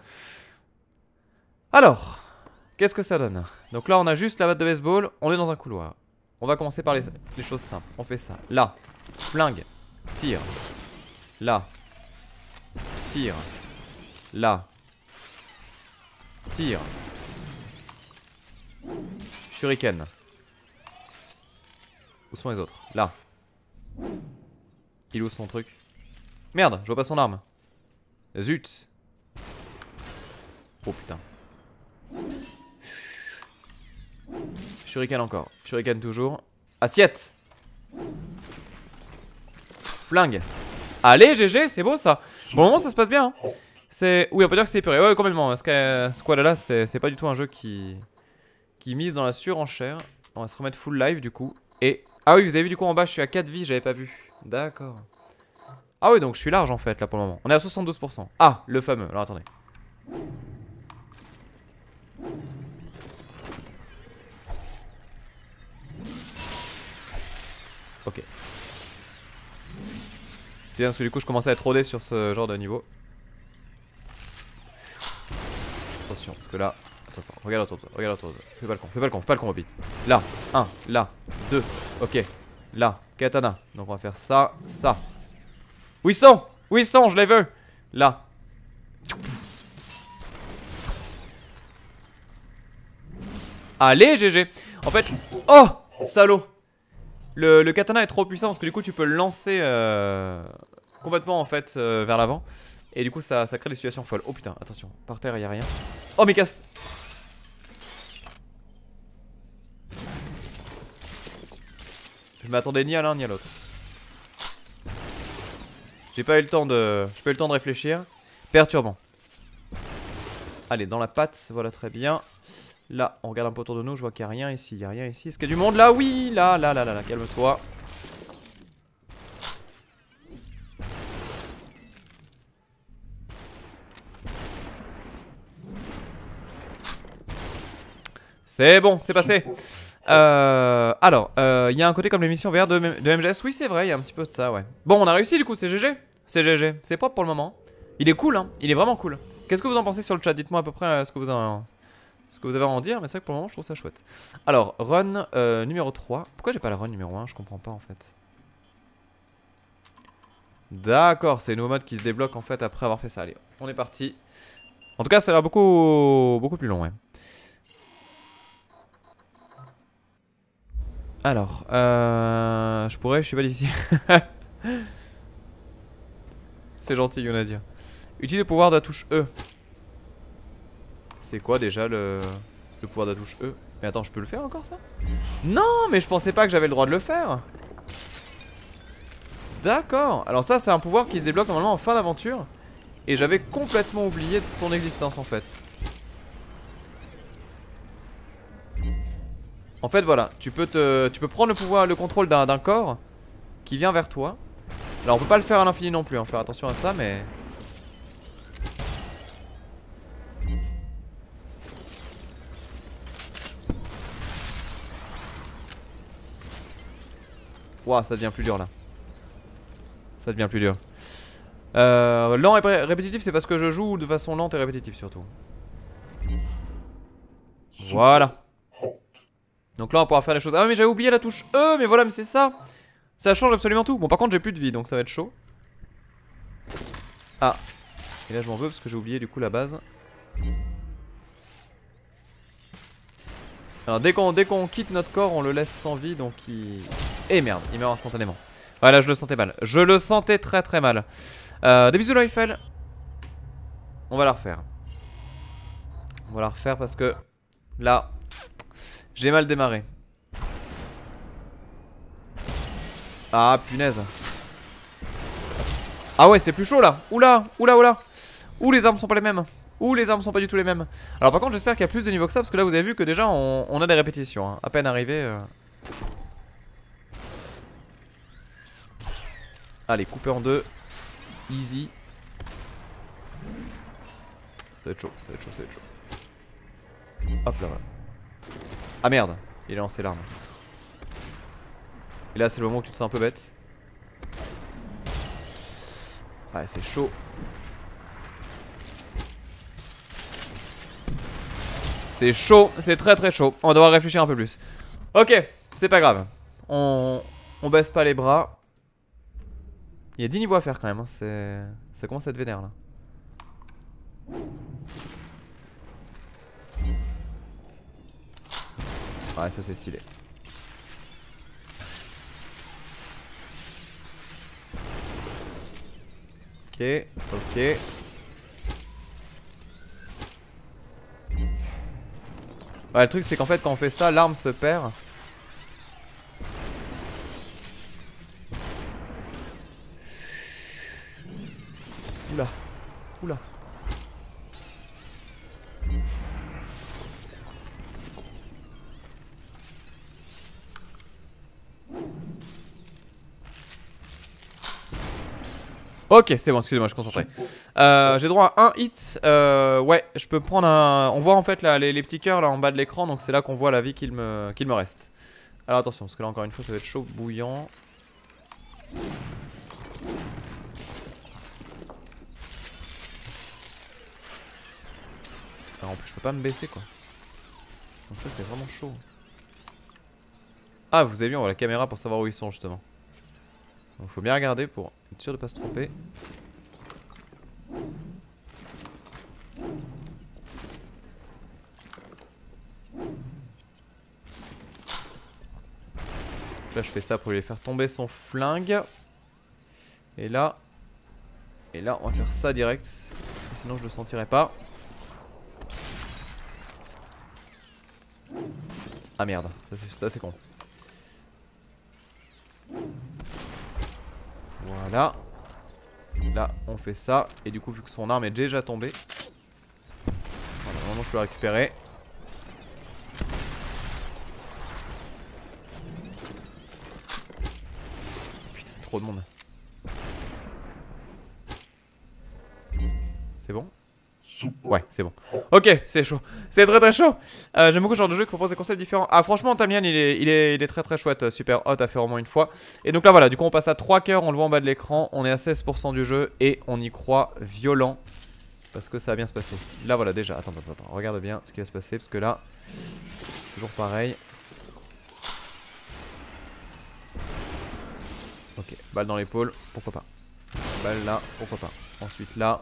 Alors, qu'est-ce que ça donne? Donc là, on a juste la batte de baseball. On est dans un couloir. On va commencer par les choses simples. On fait ça. Là, flingue, tire. Là, tire. Là, tire. Shuriken. Où sont les autres? Là. Il est où son truc? Merde, je vois pas son arme. Zut. Oh putain. Shuriken encore. Shuriken toujours. Assiette. Flingue. Allez, GG, c'est beau ça. Bon moment, ça se passe bien. Hein. C'est... Oui, on peut dire que c'est épuré. Ouais, complètement. Parce que Squadala, c'est pas du tout un jeu qui mise dans la surenchère. On va se remettre full live du coup. Et... Ah oui, vous avez vu du coup en bas, je suis à 4 vies, j'avais pas vu. D'accord. Ah oui, donc je suis large en fait là pour le moment. On est à 72%. Ah, le fameux. Alors attendez. Ok. C'est bien parce que du coup je commençais à être rodé sur ce genre de niveau. Attention, parce que là... Attends, regarde autour de toi, regarde autour de toi. Fais pas le con, Bobby. Là, 1, là, 2, ok. Là, katana. Donc on va faire ça, ça. 800, je les veux. Là. Allez, GG. En fait, oh, salaud. Le katana est trop puissant parce que du coup tu peux le lancer complètement en fait vers l'avant. Et du coup ça crée des situations folles. Oh putain, attention, par terre y'a rien. Oh mais casse. Je m'attendais ni à l'un ni à l'autre. J'ai pas eu le temps de réfléchir. Perturbant. Allez, dans la patte, voilà très bien. Là, on regarde un peu autour de nous, je vois qu'il n'y a rien ici, Est-ce qu'il y a du monde là? Oui, là, calme-toi. C'est bon, c'est passé. Alors, il y a un côté comme l'émission VR de MGS. Oui, c'est vrai, il y a un petit peu de ça, ouais. Bon, on a réussi du coup, c'est GG. C'est GG. C'est propre pour le moment. Il est cool, hein. Il est vraiment cool. Qu'est-ce que vous en pensez sur le chat? Dites-moi à peu près ce que vous avez à en dire. Mais c'est vrai que pour le moment, je trouve ça chouette. Alors, run numéro 3. Pourquoi j'ai pas la run numéro 1? Je comprends pas en fait. D'accord, c'est les nouveaux modes qui se débloquent en fait après avoir fait ça. Allez, on est parti. En tout cas, ça a l'air beaucoup plus long, ouais. Alors, je suis pas difficile. C'est gentil, Yonadir. Utilise le pouvoir de la touche E. C'est quoi déjà le pouvoir de la touche E? Mais attends, je peux le faire encore ça? Non, mais je pensais pas que j'avais le droit de le faire. D'accord. Alors ça, c'est un pouvoir qui se débloque normalement en fin d'aventure. Et j'avais complètement oublié de son existence en fait. En fait voilà, tu peux prendre le contrôle d'un corps qui vient vers toi. Alors on peut pas le faire à l'infini non plus, hein, faire attention à ça mais... Ouah, ça devient plus dur là. Ça devient plus dur. Lent et répétitif, c'est parce que je joue de façon lente et répétitive surtout. Voilà. Donc là on va pouvoir faire les choses. Ah mais j'avais oublié la touche E, mais voilà, mais c'est ça. Ça change absolument tout. Bon par contre j'ai plus de vie donc ça va être chaud. Ah. Et là je m'en veux parce que j'ai oublié du coup la base. Alors dès qu'on quitte notre corps on le laisse sans vie donc il... Eh merde, il meurt instantanément. Voilà, je le sentais mal. Je le sentais très mal. Des bisous Eiffel. On va la refaire. On va la refaire parce que là j'ai mal démarré. Ah punaise. Ah ouais c'est plus chaud là. Oula. Ouh les armes sont pas les mêmes. Ouh les armes sont pas du tout les mêmes. Alors par contre j'espère qu'il y a plus de niveaux que ça. Parce que là vous avez vu que déjà on a des répétitions hein. À peine arrivé Allez couper en deux. Easy. Ça va être chaud. Hop là voilà. Ah merde. Il a lancé l'arme. Et là c'est le moment où tu te sens un peu bête. Ouais c'est chaud. C'est chaud, c'est très chaud. On va devoir réfléchir un peu plus. Ok, c'est pas grave. On baisse pas les bras. Il y a 10 niveaux à faire quand même hein. Ça commence à être vénère là. Ouais ça c'est stylé. Ok. Ouais le truc c'est qu'en fait quand on fait ça l'arme se perd. Oula. Ok c'est bon, excusez-moi je suis concentré. J'ai droit à un hit. Ouais je peux prendre un... On voit en fait là, les petits cœurs là en bas de l'écran. Donc c'est là qu'on voit la vie qu'il me reste. Alors attention parce que là encore une fois ça va être chaud bouillant. Alors en plus je peux pas me baisser quoi. Donc ça c'est vraiment chaud. Ah vous avez vu on voit la caméra pour savoir où ils sont justement. Donc faut bien regarder pour être sûr de pas se tromper. Là je fais ça pour lui faire tomber son flingue. Et là on va faire ça direct. Parce que sinon je le sentirai pas. Ah merde, ça c'est con. Voilà. Là on fait ça. Et du coup vu que son arme est déjà tombée, voilà, maintenant je peux la récupérer. Putain trop de monde. C'est bon? Ouais, c'est bon. Ok, c'est chaud. C'est très très chaud. J'aime beaucoup ce genre de jeu qui propose des concepts différents. Ah, franchement, Tamian, il est très très chouette. Super hot à faire au moins une fois. Et donc là, voilà, du coup, on passe à 3 cœurs. On le voit en bas de l'écran. On est à 16% du jeu et on y croit violent. Parce que ça va bien se passer. Là, voilà, déjà. Attends. Regarde bien ce qui va se passer. Parce que là, toujours pareil. Ok, balle dans l'épaule. Pourquoi pas. Balle là, pourquoi pas. Ensuite là.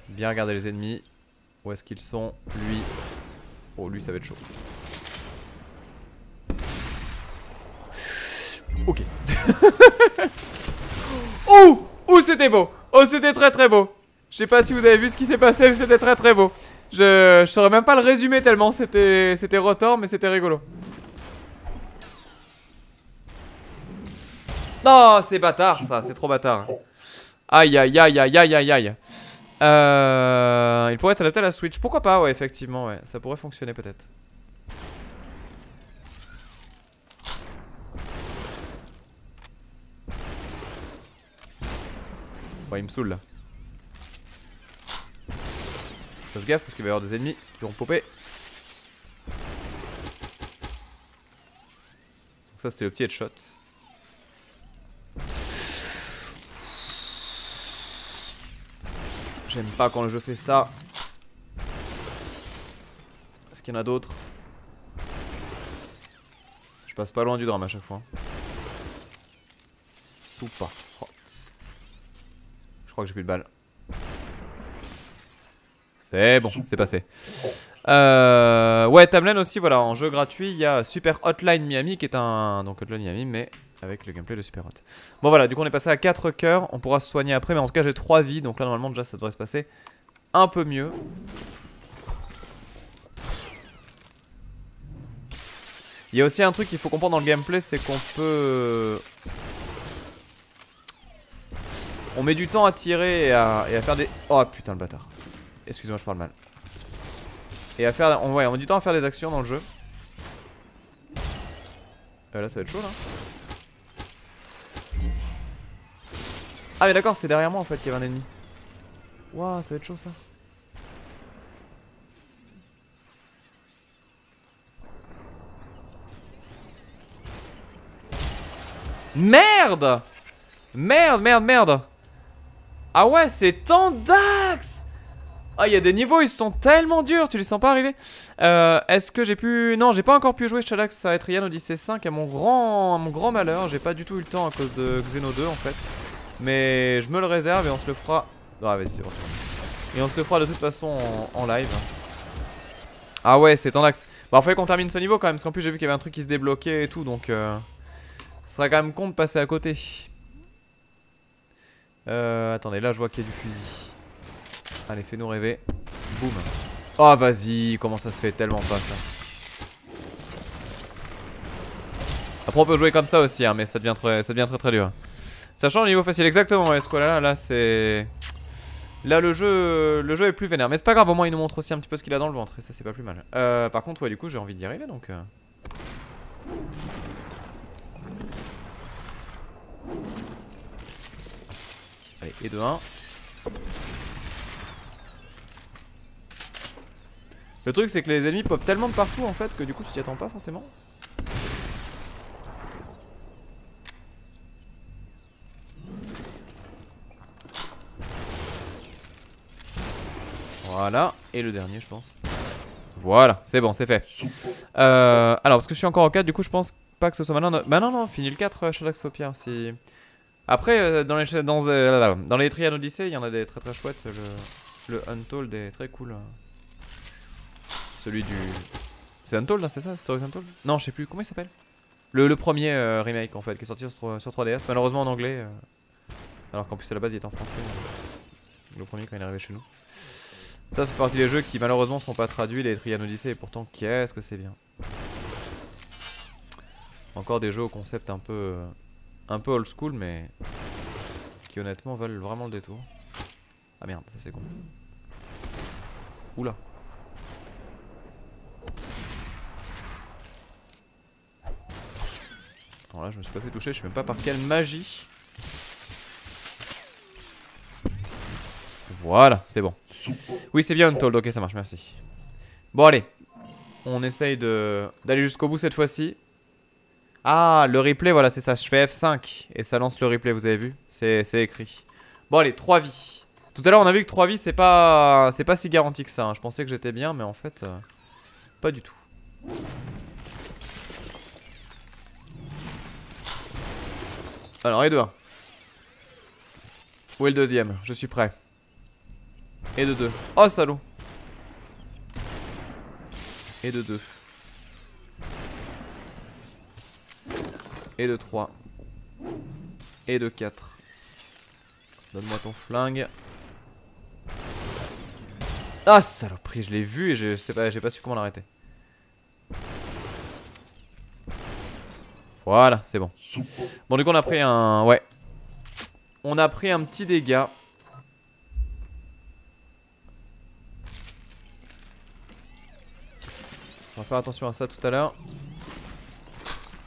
Bien regarder les ennemis. Où est-ce qu'ils sont? Lui. Oh, lui, ça va être chaud. Ok. Oh, c'était beau. Oh, c'était très très beau. Je sais pas si vous avez vu ce qui s'est passé, mais c'était très très beau. Je saurais même pas le résumer tellement c'était Rotor, mais c'était rigolo. Non, c'est bâtard ça, c'est trop bâtard. Aïe aïe aïe aïe aïe aïe aïe. Il pourrait être adapté à la Switch. Pourquoi pas, ouais, effectivement, ouais. Ça pourrait fonctionner peut-être. Ouais, il me saoule là. Fasse gaffe parce qu'il va y avoir des ennemis qui vont popper. Donc ça, c'était le petit headshot. J'aime pas quand le jeu fait ça. Est-ce qu'il y en a d'autres? Je passe pas loin du drame à chaque fois. Super hot. Je crois que j'ai plus de balles. C'est bon, c'est passé. Ouais, Tamlen aussi, voilà, en jeu gratuit, il y a Super Hotline Miami qui est un... Donc Hotline Miami, mais avec le gameplay de Super Hot. Bon voilà, du coup on est passé à 4 cœurs. On pourra se soigner après, mais en tout cas j'ai 3 vies. Donc là normalement déjà ça devrait se passer un peu mieux. Il y a aussi un truc qu'il faut comprendre dans le gameplay, c'est qu'on peut... On met du temps à tirer et à faire des... Oh putain le bâtard. Excusez-moi, je parle mal. Et à faire... Ouais, on met du temps à faire des actions dans le jeu. Là ça va être chaud là. Ah mais d'accord, c'est derrière moi en fait qu'il y avait un ennemi. Waouh, ça va être chaud ça. Merde! Merde. Ah ouais, c'est tant d'axes. Ah, il y a des niveaux, ils sont tellement durs, tu les sens pas arriver. Est-ce que j'ai pu... Non, j'ai pas encore pu jouer Shadax à Etrian Odyssey 5 à mon grand malheur. J'ai pas du tout eu le temps à cause de Xeno 2 en fait. Mais je me le réserve et on se le fera... Ah vas-y, c'est bon. Et on se le fera de toute façon en live. Ah ouais, c'est tant d'axes. Bah, il fallait qu'on termine ce niveau quand même, parce qu'en plus j'ai vu qu'il y avait un truc qui se débloquait et tout, donc... Ce serait quand même con de passer à côté. Attendez, là je vois qu'il y a du fusil. Allez, fais-nous rêver. Boum. Oh, vas-y, comment ça se fait tellement pas ça. Après, on peut jouer comme ça aussi, hein, mais ça devient très dur. Ça change au niveau facile, exactement. Ouais, ce là, là c'est. Là, le jeu est plus vénère. Mais c'est pas grave, au moins, il nous montre aussi un petit peu ce qu'il a dans le ventre. Et ça, c'est pas plus mal. Par contre, ouais, du coup, j'ai envie d'y arriver donc. Allez, et de 1. Le truc c'est que les ennemis popent tellement de partout en fait que du coup tu t'y attends pas forcément. Voilà, et le dernier je pense. Voilà, c'est bon, c'est fait. Alors parce que je suis encore en 4, du coup je pense pas que ce soit maintenant... Bah non, fini le 4 Shadaxopia si... Après dans les Trian Odyssey il y en a des très chouettes. Le Untold est très cool. Celui du... C'est Untold, hein, c'est ça? Stories Untold? Non, je sais plus, comment il s'appelle? Le premier remake en fait, qui est sorti sur 3DS, malheureusement en anglais. Alors qu'en plus à la base il était en français. Le premier quand il est arrivé chez nous. Ça fait partie des jeux qui malheureusement sont pas traduits, les Trian Odyssey, et pourtant qu'est-ce que c'est bien. Encore des jeux au concept un peu old school, mais qui honnêtement valent vraiment le détour. Ah merde, ça c'est con. Oula. Attends, là je me suis pas fait toucher, je sais même pas par quelle magie. Voilà, c'est bon. Oui, c'est bien Untold, ok, ça marche, merci. Bon, allez. On essaye d'aller jusqu'au bout cette fois-ci. Ah, le replay, voilà, c'est ça. Je fais F5 et ça lance le replay, vous avez vu? C'est écrit. Bon, allez, 3 vies. Tout à l'heure, on a vu que 3 vies, c'est pas si garanti que ça. Hein. Je pensais que j'étais bien, mais en fait, pas du tout. Alors, et de 1. Où est le deuxième? Je suis prêt. Et de 2. Oh, salaud. Et de 2. Et de 3. Et de 4. Donne-moi ton flingue. Ah, saloperie, je l'ai vu et je sais pas, j'ai pas su comment l'arrêter. Voilà, c'est bon. Bon, du coup, on a pris un... Ouais. On a pris un petit dégât. On va faire attention à ça tout à l'heure.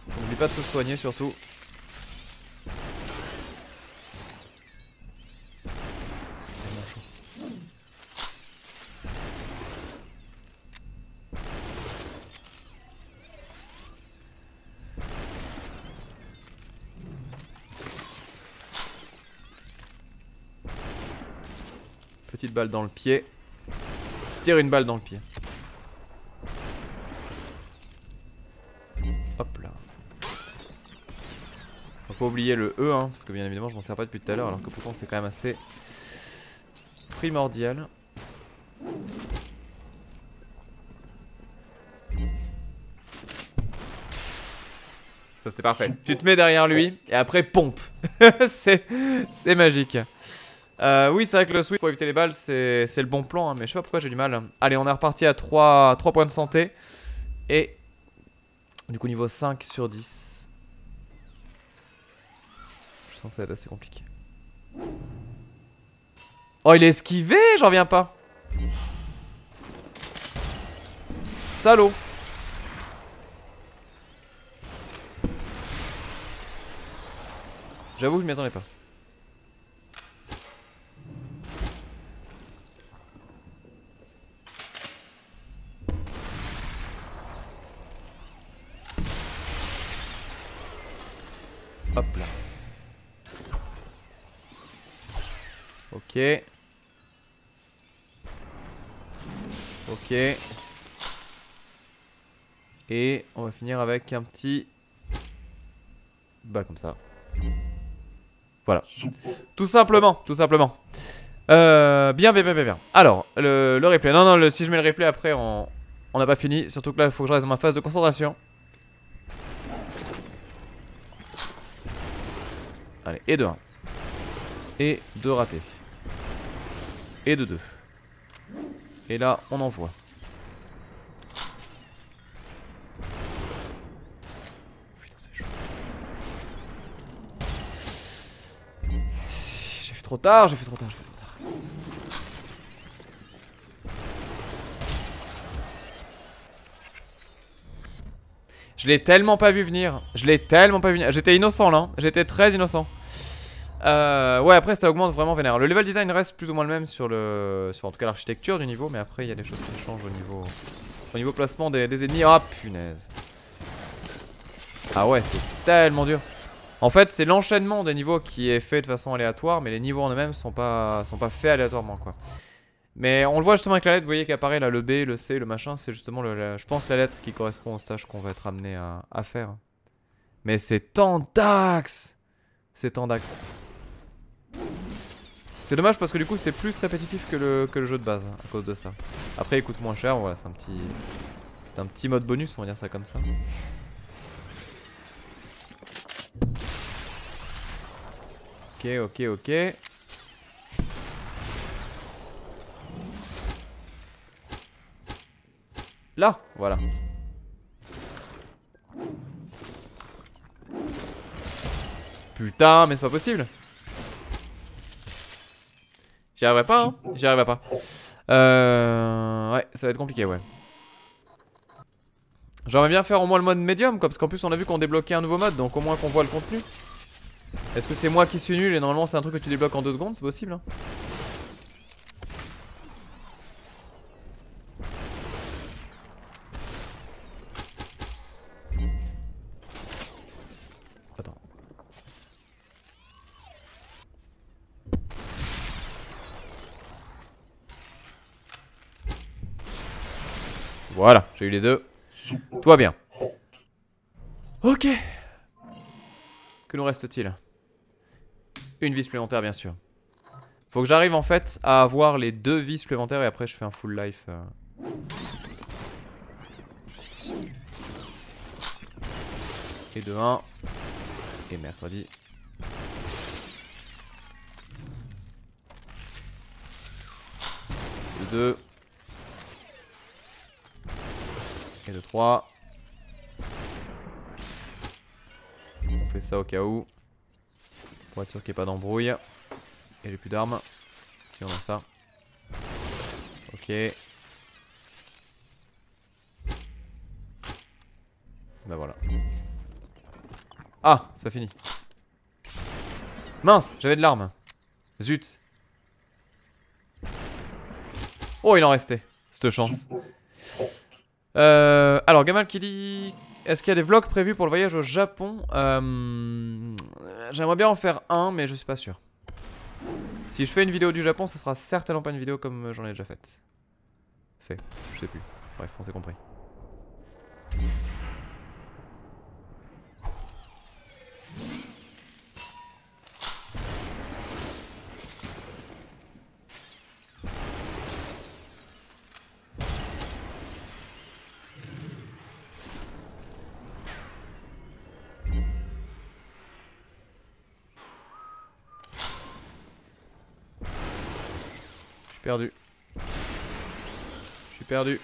N'oublie pas de se soigner surtout. C'est tellement chaud. Petite balle dans le pied. Se tire une balle dans le pied. Hop là. Faut pas oublier le E, hein, parce que bien évidemment je m'en sers pas depuis tout à l'heure, alors que pourtant c'est quand même assez primordial. Ça c'était parfait. Tu te mets derrière lui et après pompe. C'est magique. Oui, c'est vrai que le switch pour éviter les balles c'est le bon plan, hein, mais je sais pas pourquoi j'ai du mal. Allez, on est reparti à 3 points de santé. Et du coup niveau 5 sur 10. Je sens que ça va être assez compliqué. Oh, il est esquivé, j'en reviens pas. Salaud. J'avoue que je m'y attendais pas. Hop là. Ok. Ok. Et on va finir avec un petit... Bah comme ça. Voilà. Tout simplement, tout simplement. Bien. Alors, le replay. Non, si je mets le replay après, on n'a pas fini. Surtout que là, il faut que je reste dans ma phase de concentration. Allez, et de 1. Et 2 ratés. Et de 2. Et là, on envoie. Putain, c'est chaud. J'ai fait trop tard, j'ai fait trop tard. Je l'ai tellement pas vu venir. J'étais innocent là. Hein. J'étais très innocent. Ouais, après ça augmente vraiment vénère. Le level design reste plus ou moins le même sur en tout cas l'architecture du niveau, mais après il y a des choses qui changent au niveau placement des ennemis. Ah punaise. Ah ouais, c'est tellement dur. En fait, c'est l'enchaînement des niveaux qui est fait de façon aléatoire, mais les niveaux en eux-mêmes sont pas faits aléatoirement quoi. Mais on le voit justement avec la lettre, vous voyez qu'apparaît là le B, le C, le machin, c'est justement je pense la lettre qui correspond au stage qu'on va être amené à faire. Mais c'est tant d'axes. C'est tant d'axes. C'est dommage parce que du coup c'est plus répétitif que le jeu de base à cause de ça. Après il coûte moins cher, voilà, c'est un petit mode bonus, on va dire ça comme ça. Ok. Là, voilà. Putain, mais c'est pas possible. J'y arriverai pas, hein. J'y arriverai pas. Ouais, ça va être compliqué, ouais. J'aimerais bien faire au moins le mode médium, quoi, parce qu'en plus on a vu qu'on débloquait un nouveau mode, donc au moins qu'on voit le contenu. Est-ce que c'est moi qui suis nul et normalement c'est un truc que tu débloques en 2 secondes, c'est possible hein? Voilà, j'ai eu les deux. Tout va bien. Ok. Que nous reste-t-il? Une vie supplémentaire, bien sûr. Faut que j'arrive en fait à avoir les 2 vies supplémentaires et après je fais un full life. Et de 1. Et mercredi. De 2. Et de 3. On fait ça au cas où. Pour être sûr qu'il n'y ait pas d'embrouille. Et j'ai plus d'armes. Si on a ça. Ok. Bah voilà. Ah, c'est pas fini. Mince, j'avais de l'arme. Zut. Oh, il en restait. Cette chance. Alors, Gamal qui dit... Est-ce qu'il y a des vlogs prévus pour le voyage au Japon? J'aimerais bien en faire un, mais je suis pas sûr. Si je fais une vidéo du Japon, ça sera certainement pas une vidéo comme j'en ai déjà faite. Je sais plus. Bref, on s'est compris. Perdu. Je suis perdu.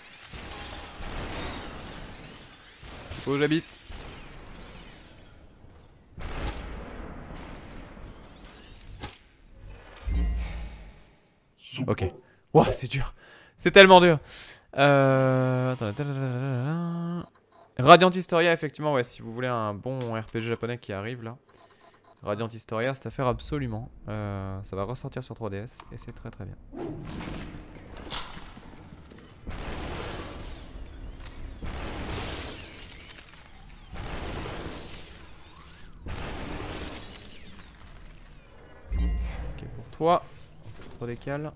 Où j'habite? Ok. Ouah, c'est dur. C'est tellement dur. Radiant Historia, effectivement, ouais, si vous voulez un bon RPG japonais qui arrive là. Radiant Historia, c'est à faire absolument. Ça va ressortir sur 3DS et c'est très très bien. Ok, pour toi, on se redécale.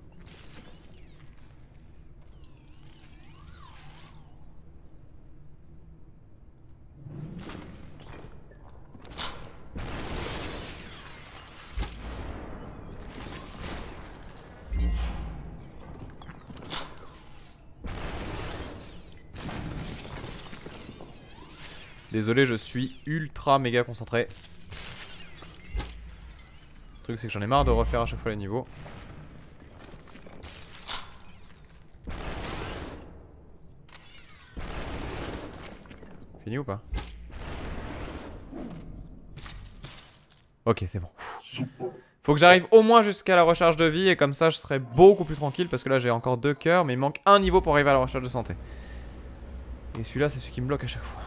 Désolé, je suis ultra méga concentré. Le truc c'est que j'en ai marre de refaire à chaque fois les niveaux. Fini ou pas? Ok, c'est bon. Faut que j'arrive au moins jusqu'à la recharge de vie et comme ça je serai beaucoup plus tranquille parce que là j'ai encore 2 cœurs mais il manque un niveau pour arriver à la recharge de santé. Et celui-là c'est celui qui me bloque à chaque fois.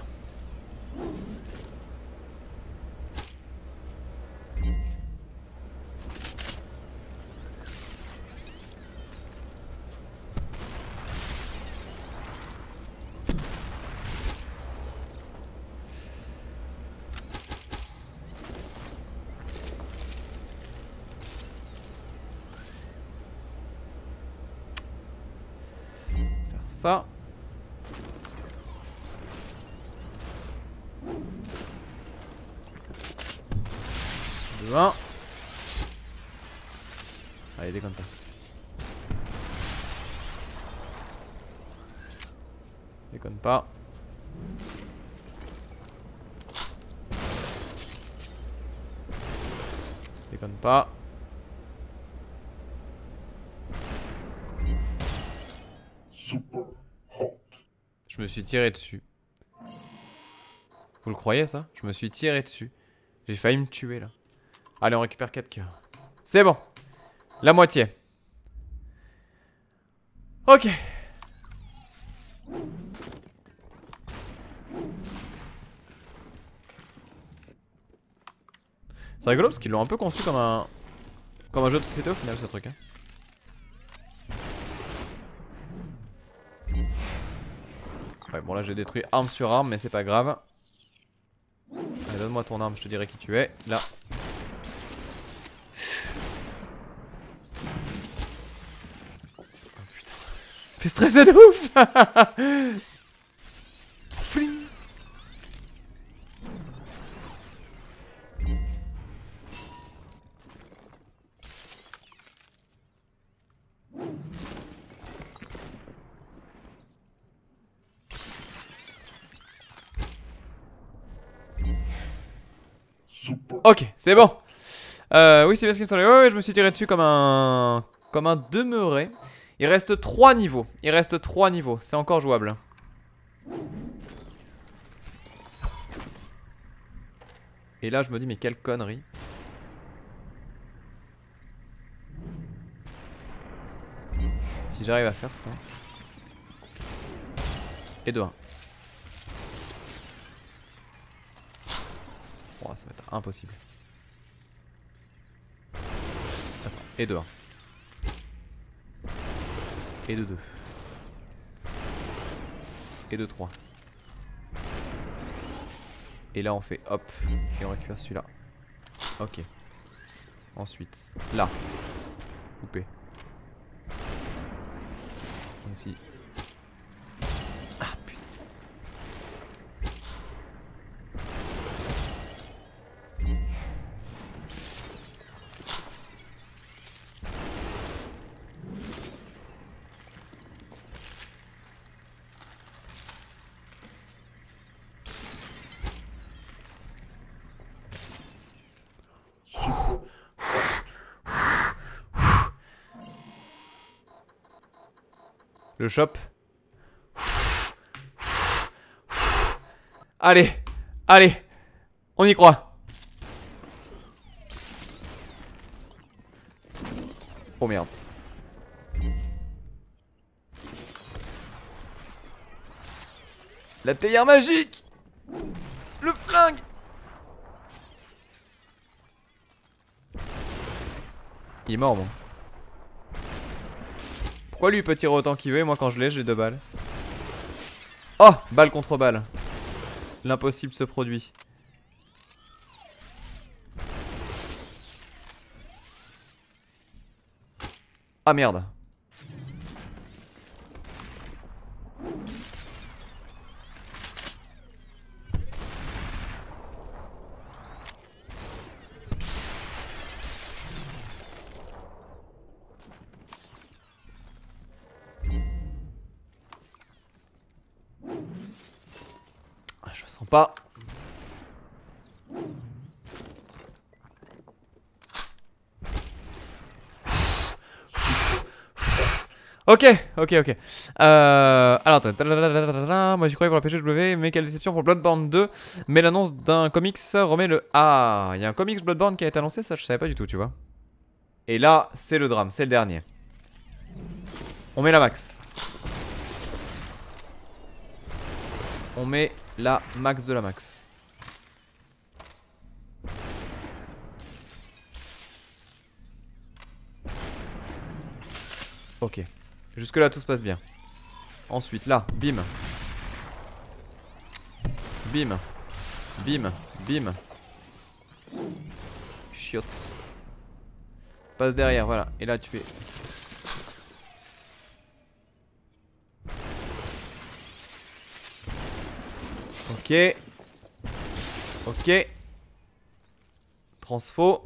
Ça. De 1. Allez, déconne pas. Déconne pas. Déconne pas. Je me suis tiré dessus. Vous le croyez ça? Je me suis tiré dessus. J'ai failli me tuer là. Allez, on récupère 4 cœurs. C'est bon. La moitié. Ok. C'est rigolo parce qu'ils l'ont un peu conçu comme un jeu de société au final ce truc hein. Ouais bon là j'ai détruit arme sur arme mais c'est pas grave. Allez donne-moi ton arme je te dirai qui tu es. Là. Oh putain. Fais stresser de ouf. Ok, c'est bon. Oui, c'est bien ce qui me semblait. Ouais, je me suis tiré dessus comme un demeuré. Il reste 3 niveaux. Il reste 3 niveaux. C'est encore jouable. Et là, je me dis, mais quelle connerie. Si j'arrive à faire ça. Et de 1. Oh, ça va être impossible. Attends, et de 1. Et de 2. Et de 3. Et là on fait hop. Et on récupère celui-là. Ok. Ensuite, là. Coupé. Ici. Ah putain. Le shop. Allez, allez, on y croit. Oh merde. La théière magique. Le flingue. Il est mort, moi. Pourquoi lui il peut tirer autant qu'il veut et moi quand je l'ai j'ai 2 balles? Oh, balle contre balle. L'impossible se produit. Ah merde. Je sens pas. Ok. Alors, moi j'y croyais pour la PGW, mais quelle déception pour Bloodborne 2. Mais l'annonce d'un comics remet le. Ah, il y a un comics Bloodborne qui a été annoncé, ça je savais pas du tout, tu vois. Et là, c'est le drame, c'est le dernier. On met la max. On met la max de la max. Ok. Jusque là tout se passe bien. Ensuite là, bim. Bim. Bim. Bim. Chiotte. Passe derrière, voilà. Et là tu fais. Ok. Ok. Transfo.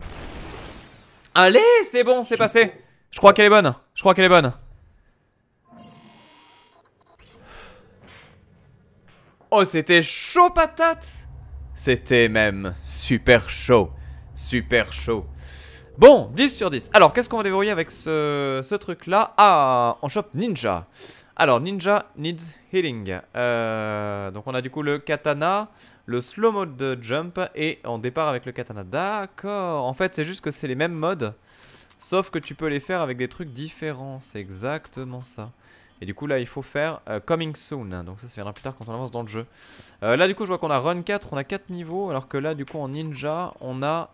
Allez, c'est bon, c'est passé. Je crois qu'elle est bonne. Je crois qu'elle est bonne. Oh, c'était chaud patate. C'était même super chaud. Super chaud. Bon, 10 sur 10. Alors, qu'est-ce qu'on va déverrouiller avec ce truc-là? Ah, on chope Ninja. Alors, Ninja needs healing. Donc, on a du coup le katana, le slow mode de jump et on départ avec le katana. D'accord. En fait, c'est juste que c'est les mêmes modes. Sauf que tu peux les faire avec des trucs différents. C'est exactement ça. Et du coup là il faut faire coming soon. Donc ça viendra plus tard quand on avance dans le jeu. Là du coup je vois qu'on a run 4. On a 4 niveaux. Alors que là du coup en ninja on a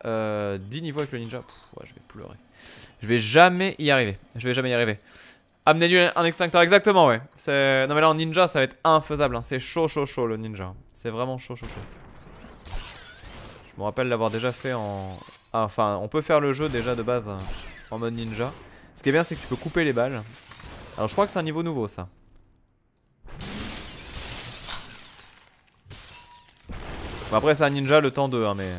10 niveaux avec le ninja. Pff, ouais, je vais pleurer. Je vais jamais y arriver. Je vais jamais y arriver. Amenez-lui un extincteur. Exactement, ouais. Non mais là en ninja ça va être infaisable, hein. C'est chaud le ninja. C'est vraiment chaud. Je me rappelle l'avoir déjà fait en... Ah, enfin on peut faire le jeu déjà de base en mode ninja. Ce qui est bien c'est que tu peux couper les balles. Alors je crois que c'est un niveau nouveau ça. Bon, après c'est un ninja le temps 2 hein, mais...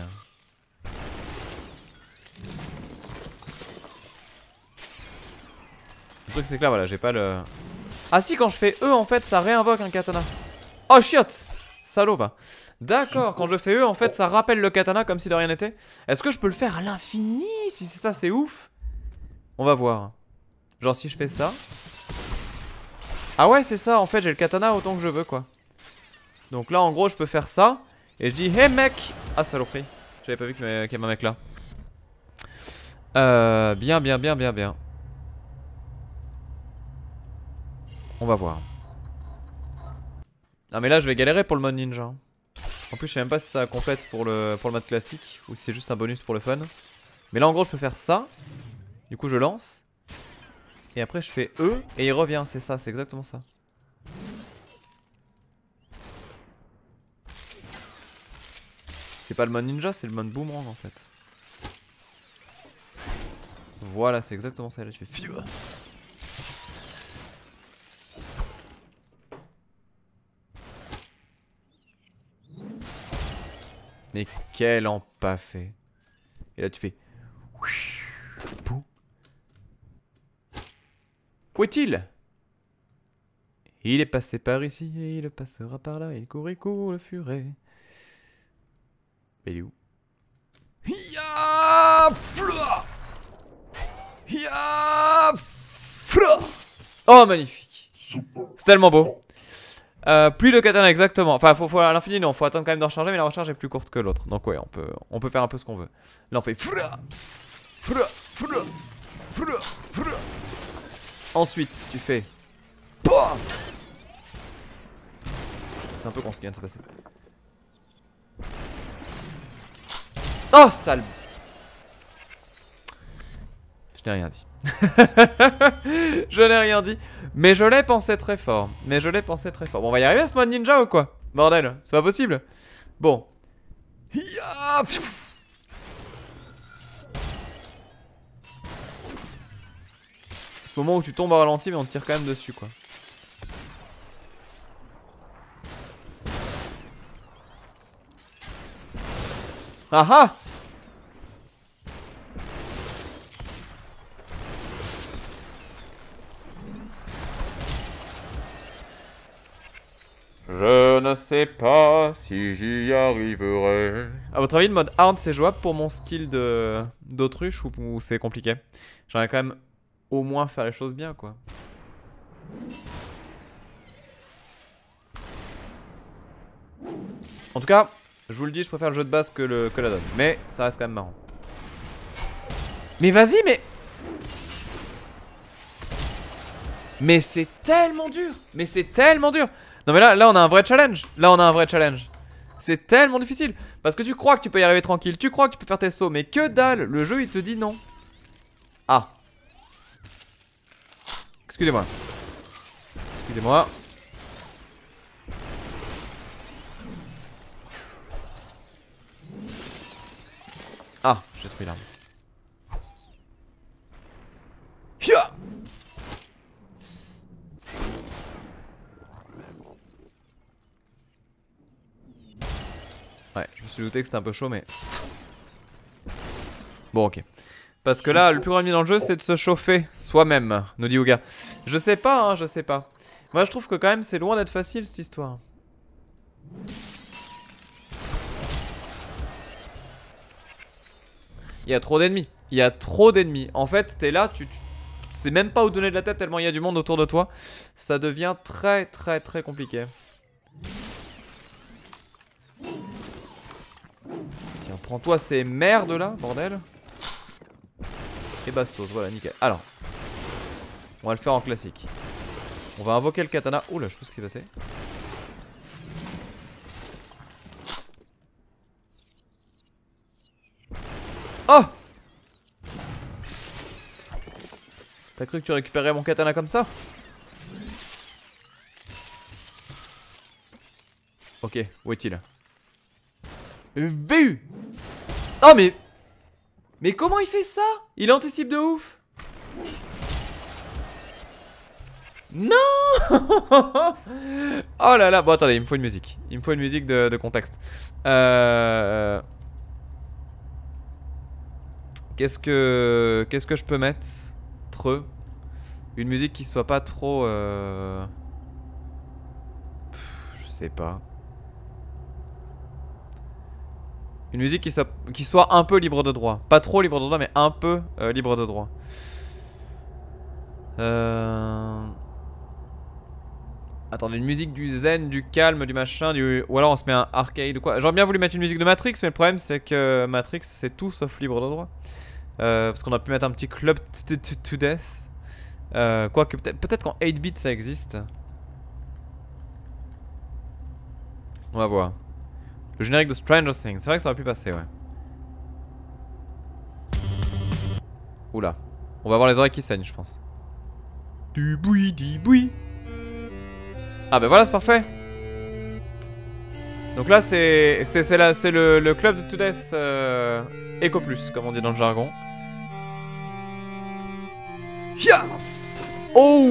Le truc c'est que là voilà j'ai pas le... Ah si quand je fais E en fait ça réinvoque un katana. Oh chiotte. Salaud va. D'accord, quand je fais E, en fait, ça rappelle le katana comme si de rien n'était. Est-ce que je peux le faire à l'infini? Si c'est ça, c'est ouf. On va voir. Genre si je fais ça. Ah ouais, c'est ça, en fait, j'ai le katana autant que je veux, quoi. Donc là, en gros, je peux faire ça. Et je dis, hey mec. Ah, saloperie. J'avais pas vu qu'il y avait un mec là. Bien. On va voir. Ah mais là je vais galérer pour le mode ninja. En plus je sais même pas si ça complète pour le mode classique ou si c'est juste un bonus pour le fun. Mais là en gros je peux faire ça. Du coup je lance. Et après je fais E et il revient, c'est ça, c'est exactement ça. C'est pas le mode ninja, c'est le mode boomerang en fait. Voilà, c'est exactement ça. Là tu fais fiu. Mais quel empaffé. Et là tu fais. Où est-il? Il est passé par ici et il passera par là. Il court le furet. Mais il est où? Oh magnifique. C'est tellement beau. Plus de katana exactement. Enfin faut à l'infini non, faut attendre quand même de recharger, mais la recharge est plus courte que l'autre. Donc ouais, on peut faire un peu ce qu'on veut. Là on fait. Ensuite tu fais. C'est un peu con ce qui vient de se passer. Oh sale. Je n'ai rien dit. Je n'ai rien dit. Mais je l'ai pensé très fort. Bon, on va y arriver à ce mode ninja ou quoi? Bordel, c'est pas possible. Bon. Ce moment où tu tombes au ralenti, mais on te tire quand même dessus, quoi. Ah ah! Je ne sais pas si j'y arriverai. A votre avis, le mode hard c'est jouable pour mon skill d'autruche ou c'est compliqué? J'aimerais quand même au moins faire les choses bien, quoi. En tout cas, je vous le dis, je préfère le jeu de base que la donne. Mais ça reste quand même marrant. Mais vas-y, mais... Mais c'est tellement dur. Non mais là on a un vrai challenge. C'est tellement difficile. Parce que tu crois que tu peux y arriver tranquille. Tu crois que tu peux faire tes sauts. Mais que dalle. Le jeu il te dit non. Ah. Excusez-moi. Ah, j'ai trouvé l'arme. Ouais, je me suis douté que c'était un peu chaud, mais... Bon, ok. Parce que là, le plus grand ennemi dans le jeu, c'est de se chauffer soi-même, nous dit Ouga. Je sais pas, hein, je sais pas. Moi, je trouve que quand même, c'est loin d'être facile, cette histoire. Il y a trop d'ennemis. En fait, t'es là, tu sais même pas où donner de la tête tellement il y a du monde autour de toi. Ça devient très compliqué. Tiens, prends-toi ces merdes là, bordel. Et bastos, voilà, nickel. Alors, on va le faire en classique. On va invoquer le katana. Oula, je sais pas ce qui s'est passé. Oh! T'as cru que tu récupérais mon katana comme ça? Ok, où est-il? VU! Oh mais... Mais comment il fait ça? Il anticipe de ouf! Non! Oh là là, bon attendez, il me faut une musique. De contexte. Qu'est-ce que je peux mettre? Une musique qui soit pas trop... je sais pas. Une musique qui soit un peu libre de droit. Pas trop libre de droit, mais un peu libre de droit. Attendez, une musique du zen, du calme, du machin, ou alors on se met un arcade ou quoi. J'aurais bien voulu mettre une musique de Matrix, mais le problème c'est que Matrix c'est tout sauf libre de droit. Parce qu'on a pu mettre un petit club to death. Quoique peut-être qu'en 8-bit ça existe. On va voir. Le générique de Stranger Things, c'est vrai que ça aurait pu passer, ouais. Oula. On va avoir les oreilles qui saignent, je pense. Du bruit. Ah bah voilà, c'est parfait. Donc là c'est le club de Death Eco Plus, comme on dit dans le jargon. Hia. Oh.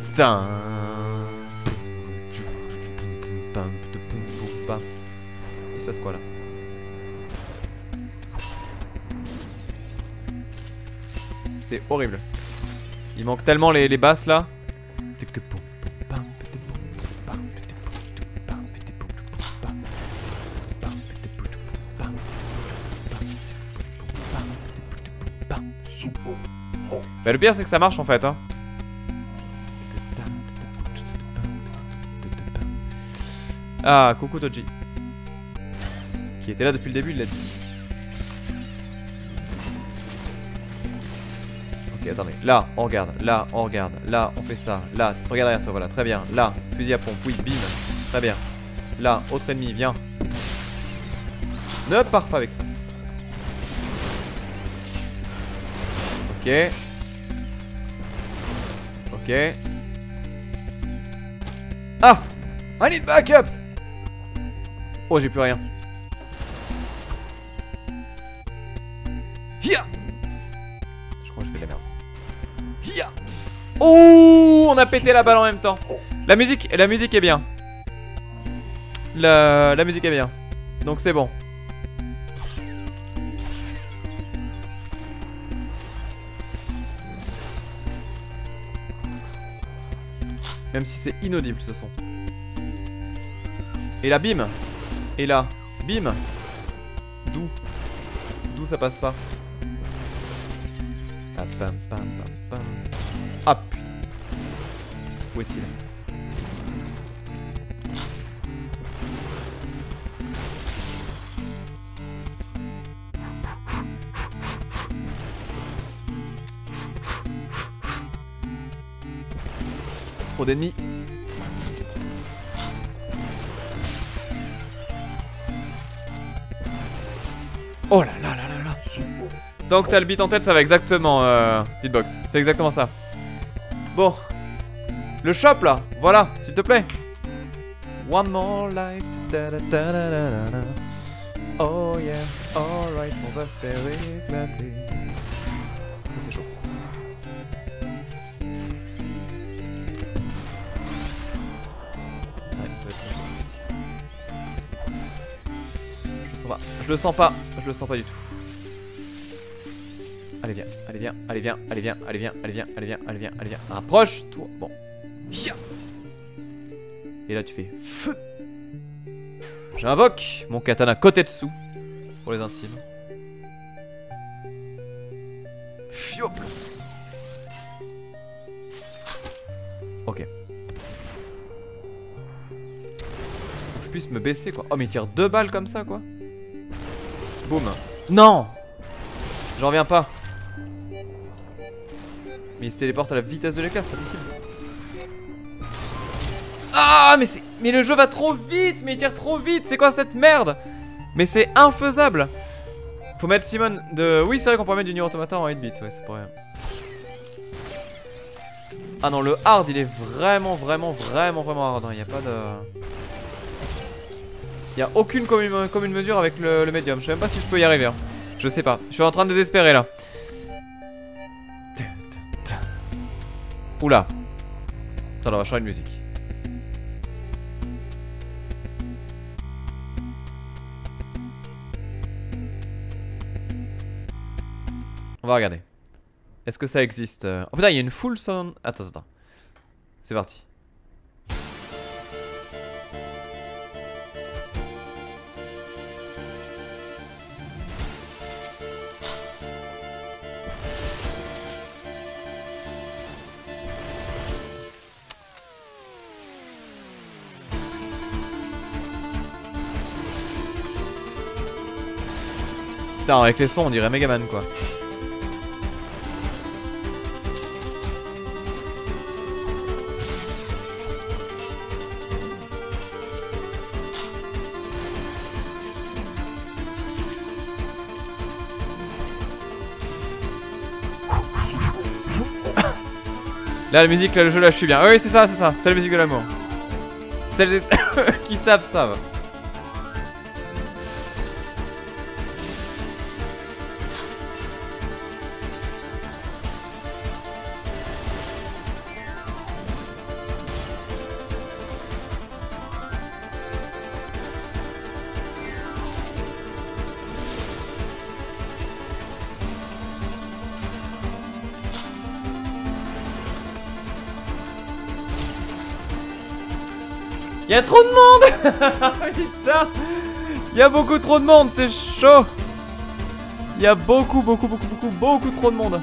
Putain. Il se passe quoi là? C'est horrible. Il manque tellement les basses là. Bah le pire c'est que ça marche en fait hein. Ah coucou Toji. Qui était là depuis le début, il l'a dit. Ok attendez, là on regarde, là on regarde, là on fait ça, là regarde derrière toi, voilà très bien, là fusil à pompe, oui bim, très bien. Là autre ennemi, viens. Ne pars pas avec ça. Ok. Ok. Ah! I need backup! Oh, j'ai plus rien. Hia! Je crois que je fais de la merde. Hia! Oh! On a pété la balle en même temps. La musique est bien. La musique est bien. Donc c'est bon. Même si c'est inaudible ce son. Et là bim. Et là bim. D'où ça passe pas. Ah putain. Où est-il? Trop d'ennemis. Oh là là là là là. Donc t'as le beat en tête, ça va exactement Hitbox. C'est exactement ça. Bon. Le shop là, voilà, s'il te plaît. One more life. Oh yeah, alright, on va se faire éclater. Ça c'est chaud. Je le sens pas du tout. Allez viens, allez viens, allez viens, allez viens, allez viens, allez viens, allez viens, allez viens, allez viens. Rapproche-toi. Bon. Et là tu fais feu. J'invoque mon katana Kotetsu pour les intimes. Fiop. Ok. Faut que je puisse me baisser quoi. Oh mais il tire 2 balles comme ça quoi. Boum. Non. J'en reviens pas. Mais il se téléporte à la vitesse de l'éclair, c'est pas possible. Ah mais le jeu va trop vite. Mais il tire trop vite. C'est quoi cette merde? Mais c'est infaisable. Faut mettre Simon de... Oui c'est vrai qu'on pourrait mettre du Nier Automata en 8-bit. Ouais c'est pour rien. Ah non le hard il est vraiment hard hein. Il n'y a pas de... Il n'y a aucune commune mesure avec le médium. Je sais même pas si je peux y arriver hein. Je sais pas, je suis en train de désespérer là. Oula. Attends, on va changer de musique. On va regarder. Est-ce que ça existe? Oh putain, il y a une full sound. Attends. C'est parti. Putain, avec les sons, on dirait Megaman quoi. Là, la musique, là, le jeu, là, je suis bien. Oui, c'est ça, c'est ça. C'est la musique de l'amour. Celles qui savent, savent. Y'a trop de monde. Putain. Y'a beaucoup trop de monde, c'est chaud. Y'a beaucoup trop de monde.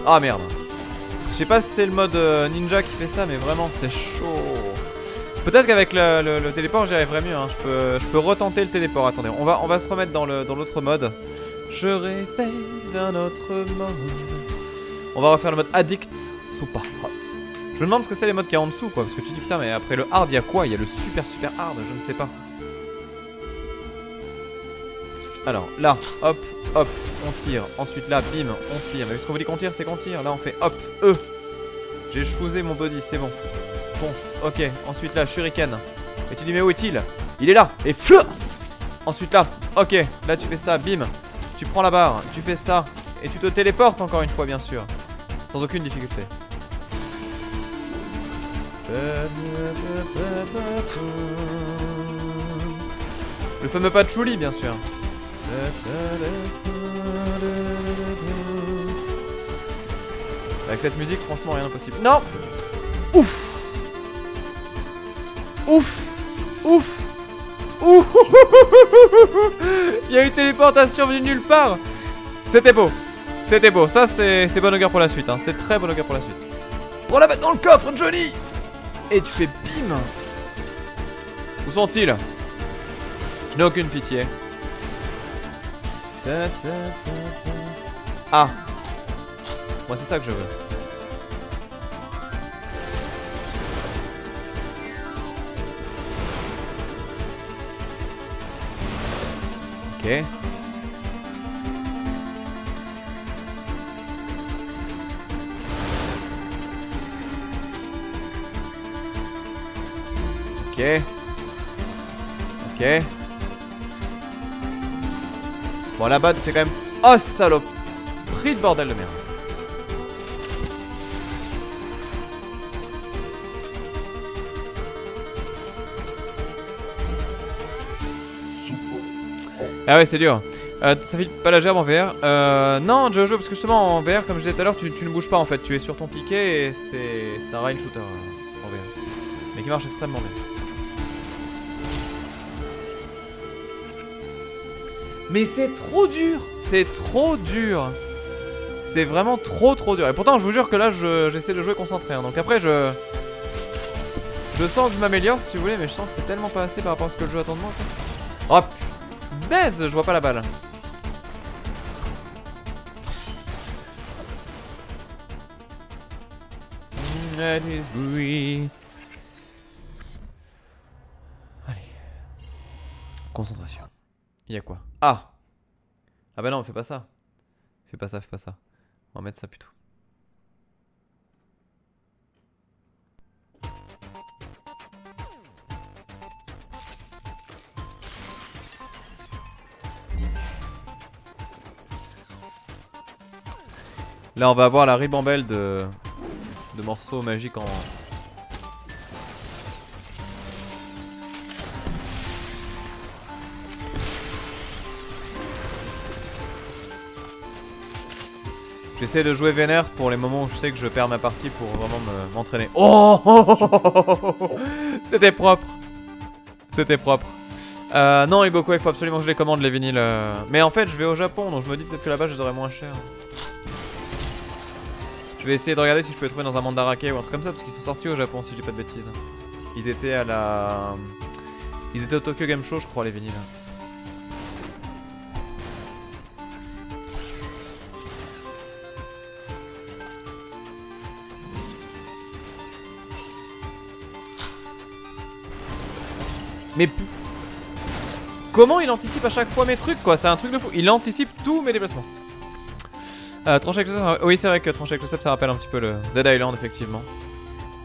Ah merde. Je sais pas si c'est le mode ninja qui fait ça, mais vraiment c'est chaud. Peut-être qu'avec le téléport j'y arriverai mieux hein. Je peux retenter le téléport. Attendez, on va se remettre dans l'autre mode. Je répète d'un autre mode. On va refaire le mode addict. Super hot. Je me demande ce que c'est les modes qu'il y a en dessous quoi. Parce que tu dis putain mais après le hard il y a quoi? Il y a le super hard, je ne sais pas. Alors là, hop, hop, on tire. Ensuite là, bim, on tire. Mais ce qu'on vous dit qu'on tire, c'est qu'on tire. Là on fait hop, J'ai choisi mon body, c'est bon. Fonce, ok. Ensuite là, shuriken. Et tu dis mais où est-il? Il est là. Et fleu. Ensuite là, ok. Là tu fais ça, bim. Tu prends la barre, tu fais ça. Et tu te téléportes encore une fois bien sûr. Sans aucune difficulté. Le fameux patchouli bien sûr. Avec cette musique franchement rien d'impossible. Non. Ouf. Ouf. Ouf. Ouf. Il y a une téléportation venue nulle part. C'était beau. C'était beau. Ça c'est bon augure pour la suite hein. C'est très bon augure pour la suite. Pour la mettre dans le coffre Johnny. Et tu fais bim. Où sont-ils? Je n'ai aucune pitié. Ah. Moi c'est ça que je veux. Ok. Ok. Ok. Bon la bad c'est quand même... Oh salope. Pris de bordel de merde. Ah ouais c'est dur. Ça fait pas la gerbe en VR. Non Jojo parce que justement en VR comme je disais tout à l'heure tu ne bouges pas en fait. Tu es sur ton piquet et c'est un rail shooter en VR. Mais qui marche extrêmement bien. Mais c'est trop dur. C'est trop dur. C'est vraiment trop dur. Et pourtant je vous jure que là j'essaie de jouer concentré hein. Donc après je sens que je m'améliore si vous voulez. Mais je sens que c'est tellement pas assez par rapport à ce que le jeu attend de moi quoi. Oh punaise, je vois pas la balle. Allez. Concentration. Il y a quoi? Ah. Ah bah non, fais pas ça. Fais pas ça, fais pas ça. On va mettre ça plutôt. Là on va avoir la ribambelle de morceaux magiques en... J'essaie de jouer vénère pour les moments où je sais que je perds ma partie pour vraiment m'entraîner. Oh c'était propre. C'était propre. Non Egoku, il faut absolument que je les commande les vinyles. Mais en fait je vais au Japon donc je me dis peut-être que là-bas je les aurai moins cher. Je vais essayer de regarder si je peux les trouver dans un mandarake ou un truc comme ça parce qu'ils sont sortis au Japon si je dis pas de bêtises. Ils étaient à la... Ils étaient au Tokyo Game Show, je crois, les vinyles. Mais comment il anticipe à chaque fois mes trucs, quoi? C'est un truc de fou. Il anticipe tous mes déplacements. Trancher avec le sub, oui, c'est vrai que trancher avec le sub, ça rappelle un petit peu le Dead Island, effectivement.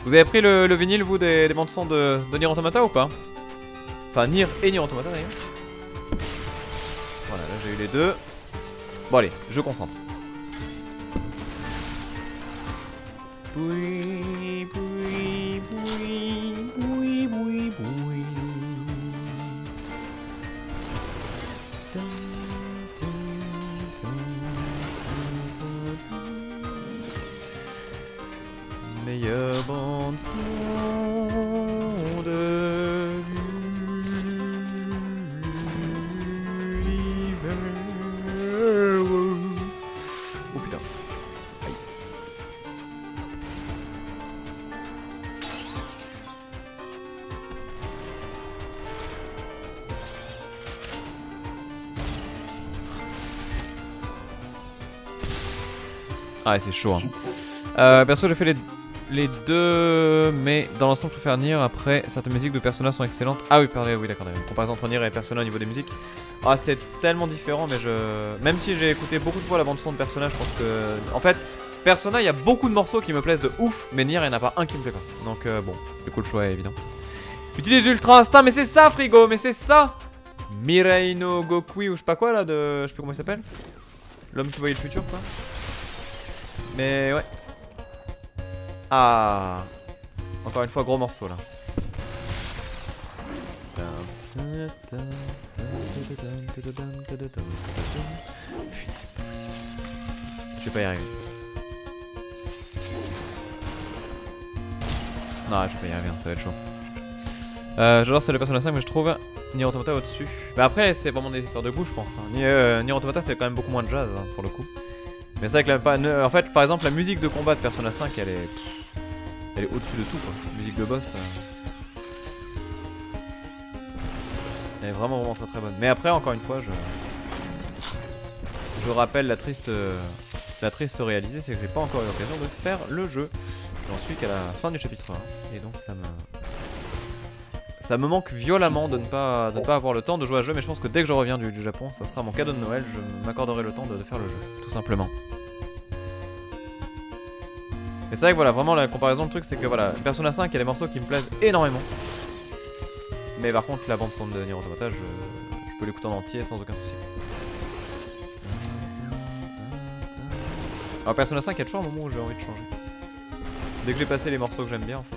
Vous avez pris le vinyle, vous, des bandes son de Nier Automata ou pas? Enfin, Nier et Nier Automata, d'ailleurs. Voilà, là j'ai eu les deux. Bon, allez, je concentre. Boui, boui, boui, boui, boui, boui. Meilleure bande son de l'univers. Oh putain. Aïe. Ah, c'est chaud, hein. Perso, j'ai fait les deux, mais dans l'ensemble, je peux faire Nier. Après, certaines musiques de Persona sont excellentes. Ah oui, oui, d'accord. Comparaison entre Nier et Persona au niveau des musiques. Ah, c'est tellement différent, mais même si j'ai écouté beaucoup de fois la bande-son de Persona, je pense que. En fait, Persona, il y a beaucoup de morceaux qui me plaisent de ouf, mais Nier, il n'y en a pas un qui me plaît pas. Donc, bon, du coup, le choix est évident. Utilise Ultra Instinct, mais c'est ça, frigo, mais c'est ça! Mirai no Gokui, ou je sais pas quoi là, je sais plus comment il s'appelle. L'homme qui voyait le futur, quoi. Mais ouais. Ah, encore une fois, gros morceau là. Putain, c'est pas possible. Je vais pas y arriver. Non, je vais pas y arriver, ça va être chaud. J'adore celle de Persona 5, mais je trouve Nier Automata au-dessus. Mais après, c'est vraiment des histoires de goût, je pense. Nier Automata, c'est quand même beaucoup moins de jazz, hein, pour le coup. Mais c'est vrai que en fait, par exemple, la musique de combat de Persona 5, elle est au-dessus de tout, quoi. La musique de boss, elle est vraiment très très bonne. Mais après, encore une fois, je rappelle la triste réalité, c'est que j'ai pas encore eu l'occasion de faire le jeu. J'en suis qu'à la fin du chapitre 1. Et donc ça me manque violemment de ne pas avoir le temps de jouer à ce jeu. Mais je pense que dès que je reviens du Japon, ça sera mon cadeau de Noël. Je m'accorderai le temps de faire le jeu, tout simplement. Mais c'est vrai que voilà, vraiment la comparaison, le truc c'est que voilà, Persona 5, il y a des morceaux qui me plaisent énormément. Mais par contre, la bande son de Nier Automata, je peux l'écouter en entier sans aucun souci. Alors Persona 5, il y a toujours un moment où j'ai envie de changer. Dès que j'ai passé les morceaux que j'aime bien en fait.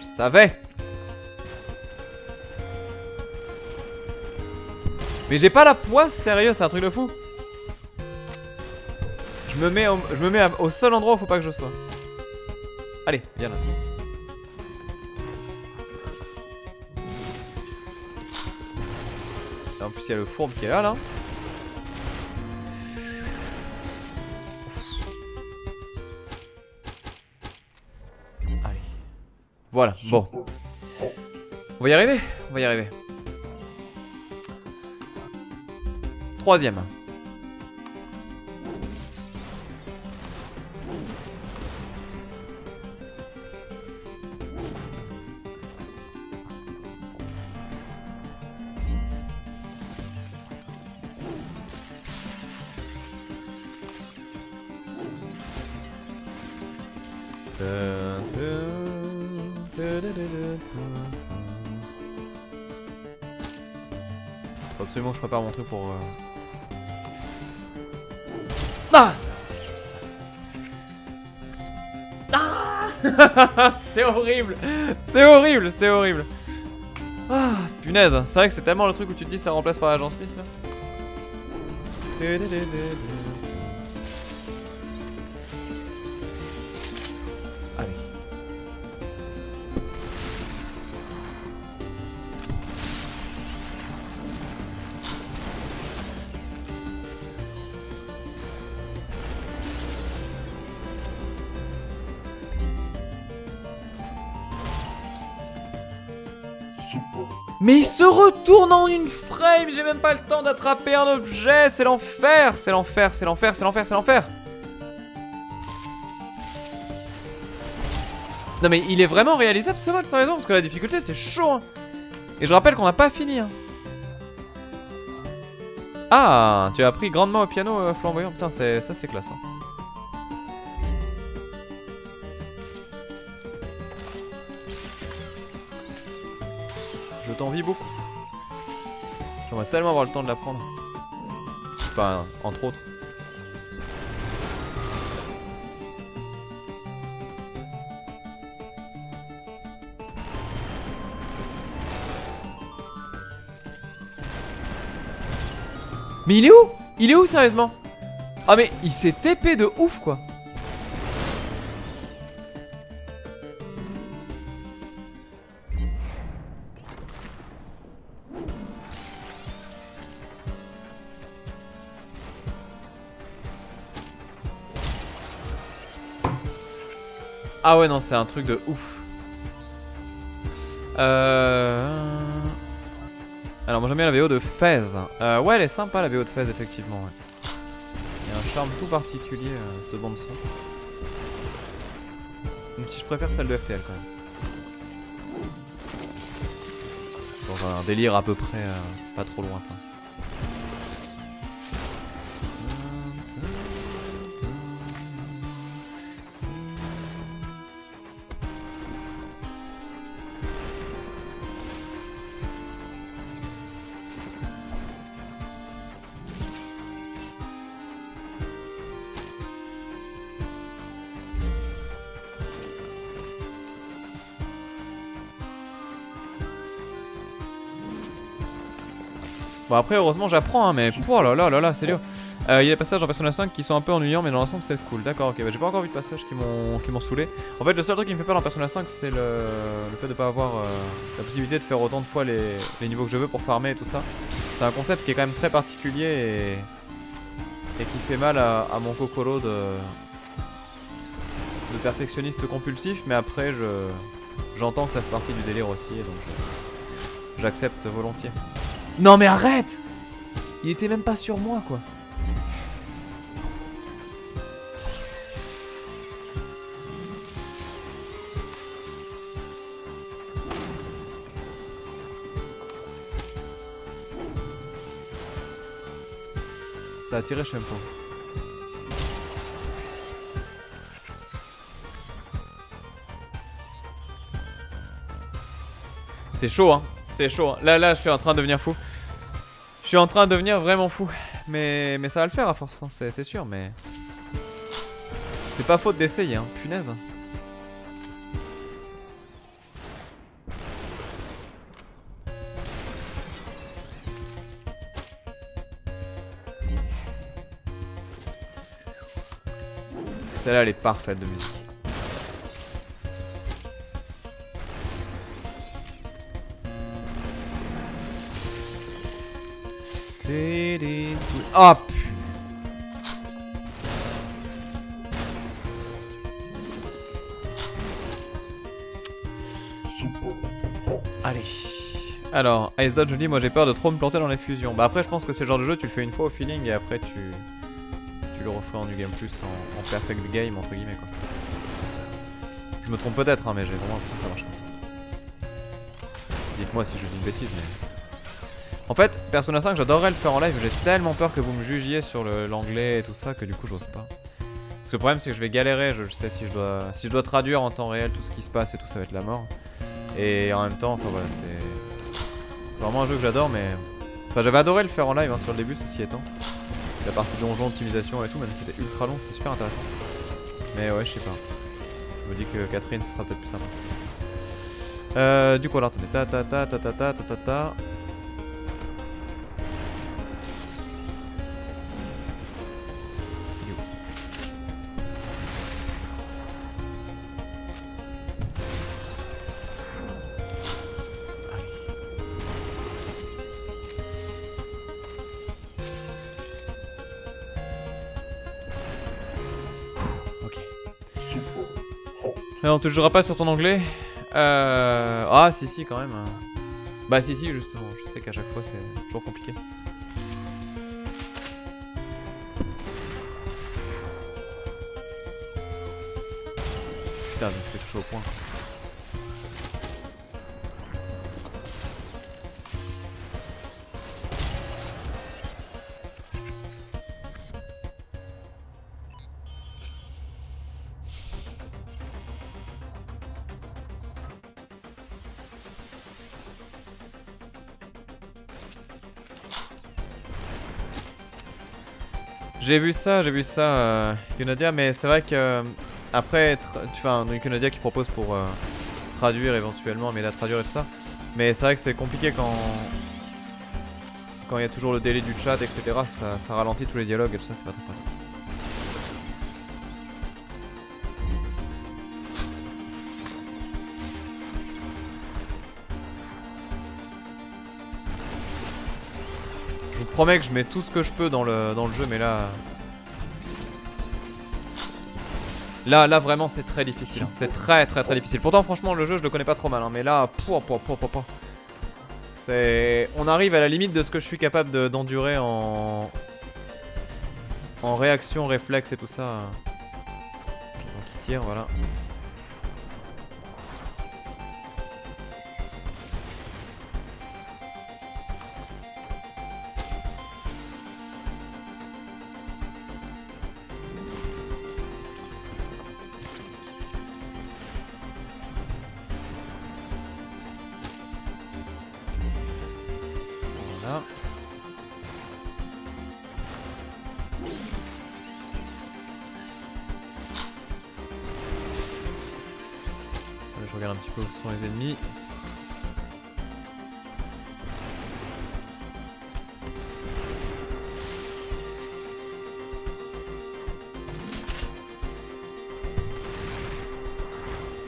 Je savais. Mais j'ai pas la poisse, sérieux, c'est un truc de fou. Je me mets au seul endroit où faut pas que je sois. Allez, viens là. Et en plus, il y a le fourbe qui est là, Allez. Voilà, bon. On va y arriver? On va y arriver. Troisième. Faut absolument que je prépare mon truc pour... Ah, ça, je savais. Ah c'est horrible. C'est horrible, c'est horrible. Ah, punaise. C'est vrai que c'est tellement le truc où tu te dis ça remplace par l'agent Smith là. Allez. Mais il se retourne en une frame. J'ai même pas le temps d'attraper un objet. C'est l'enfer. C'est l'enfer, c'est l'enfer, c'est l'enfer, c'est l'enfer. Non mais il est vraiment réalisable ce mode, sérieusement, parce que la difficulté c'est chaud hein. Et je rappelle qu'on n'a pas fini hein. Ah, tu as appris grandement au piano flamboyant. Putain, ça c'est classe hein. Je t'envie beaucoup. J'aimerais tellement avoir le temps de l'apprendre. Enfin, entre autres. Mais il est où? Il est où sérieusement? Ah mais il s'est TP de ouf quoi. Ah ouais non c'est un truc de ouf. Alors moi j'aime bien la VO de Fez. Ouais elle est sympa la VO de Fez effectivement ouais. Il y a un charme tout particulier cette bande son. Même si je préfère celle de FTL quand même. Dans un délire à peu près pas trop lointain. Bon après heureusement j'apprends hein, mais oh là là là là c'est dur. Il y a des passages en Persona 5 qui sont un peu ennuyants mais dans l'ensemble c'est cool. D'accord ok bah j'ai pas encore vu de passages qui m'ont saoulé. En fait le seul truc qui me fait peur dans Persona 5 c'est le fait de pas avoir la possibilité de faire autant de fois les niveaux que je veux pour farmer et tout ça. C'est un concept qui est quand même très particulier et qui fait mal à mon kokoro de perfectionniste compulsif, mais après j'entends que ça fait partie du délire aussi et donc j'accepte volontiers. Non mais arrête! Il était même pas sur moi quoi. Ça a tiré Shempo. C'est chaud hein, c'est chaud hein. Là je suis en train de devenir fou. Je suis en train de devenir vraiment fou. Mais ça va le faire à force, hein. C'est sûr, mais... C'est pas faute d'essayer, hein, punaise. Celle-là, elle est parfaite de musique. Oh punaise. Allez. Alors, Ice Dodge, je dis, moi j'ai peur de trop me planter dans les fusions. Bah après je pense que c'est le genre de jeu, tu le fais une fois au feeling et après tu le referais en New Game Plus, en perfect game entre guillemets quoi. Je me trompe peut-être hein, mais j'ai vraiment l'impression que ça marche comme ça. Dites-moi si je dis une bêtise mais... En fait, Persona 5 j'adorerais le faire en live, j'ai tellement peur que vous me jugiez sur l'anglais et tout ça que du coup j'ose pas. Parce que le problème c'est que je vais galérer, je sais si je dois traduire en temps réel tout ce qui se passe et tout ça va être la mort. Et en même temps, enfin voilà, c'est vraiment un jeu que j'adore mais... Enfin j'avais adoré le faire en live hein, sur le début ceci étant. La partie donjon, optimisation et tout, même si c'était ultra long, c'était super intéressant. Mais ouais, je sais pas. Je me dis que Catherine ce sera peut-être plus sympa. Du coup alors attendez, ta. On te jugera pas sur ton anglais. Ah si quand même. Bah si justement, je sais qu'à chaque fois c'est toujours compliqué. Putain, je me fais toucher au point. J'ai vu ça, Yunadia, mais c'est vrai que après, tu vois, un Yunadia qui propose pour traduire éventuellement, mais la traduire et tout ça. Mais c'est vrai que c'est compliqué quand il y a toujours le délai du chat, etc. Ça ralentit tous les dialogues et tout ça, c'est pas très pratique. Je vous promets que je mets tout ce que je peux dans le jeu, mais là... Là vraiment c'est très difficile, hein. C'est très difficile. Pourtant franchement le jeu je le connais pas trop mal, hein, mais là... On arrive à la limite de ce que je suis capable d'endurer en réaction, réflexe et tout ça. Donc il tire, voilà. Voilà. Je regarde un petit peu où sont les ennemis.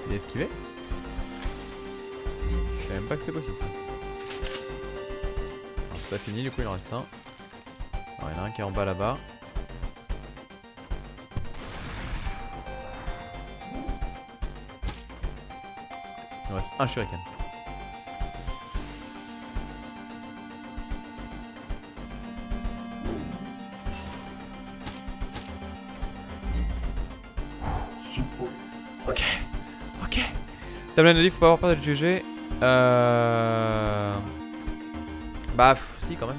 Il est esquivé. Je savais même pas que c'est possible ça. C'est pas fini, du coup il en reste un. Alors il y en a un qui est en bas là-bas. Il me reste un shuriken. Ok. Tableau de livre, faut pas avoir peur d'être jugé. Bah, si, quand même.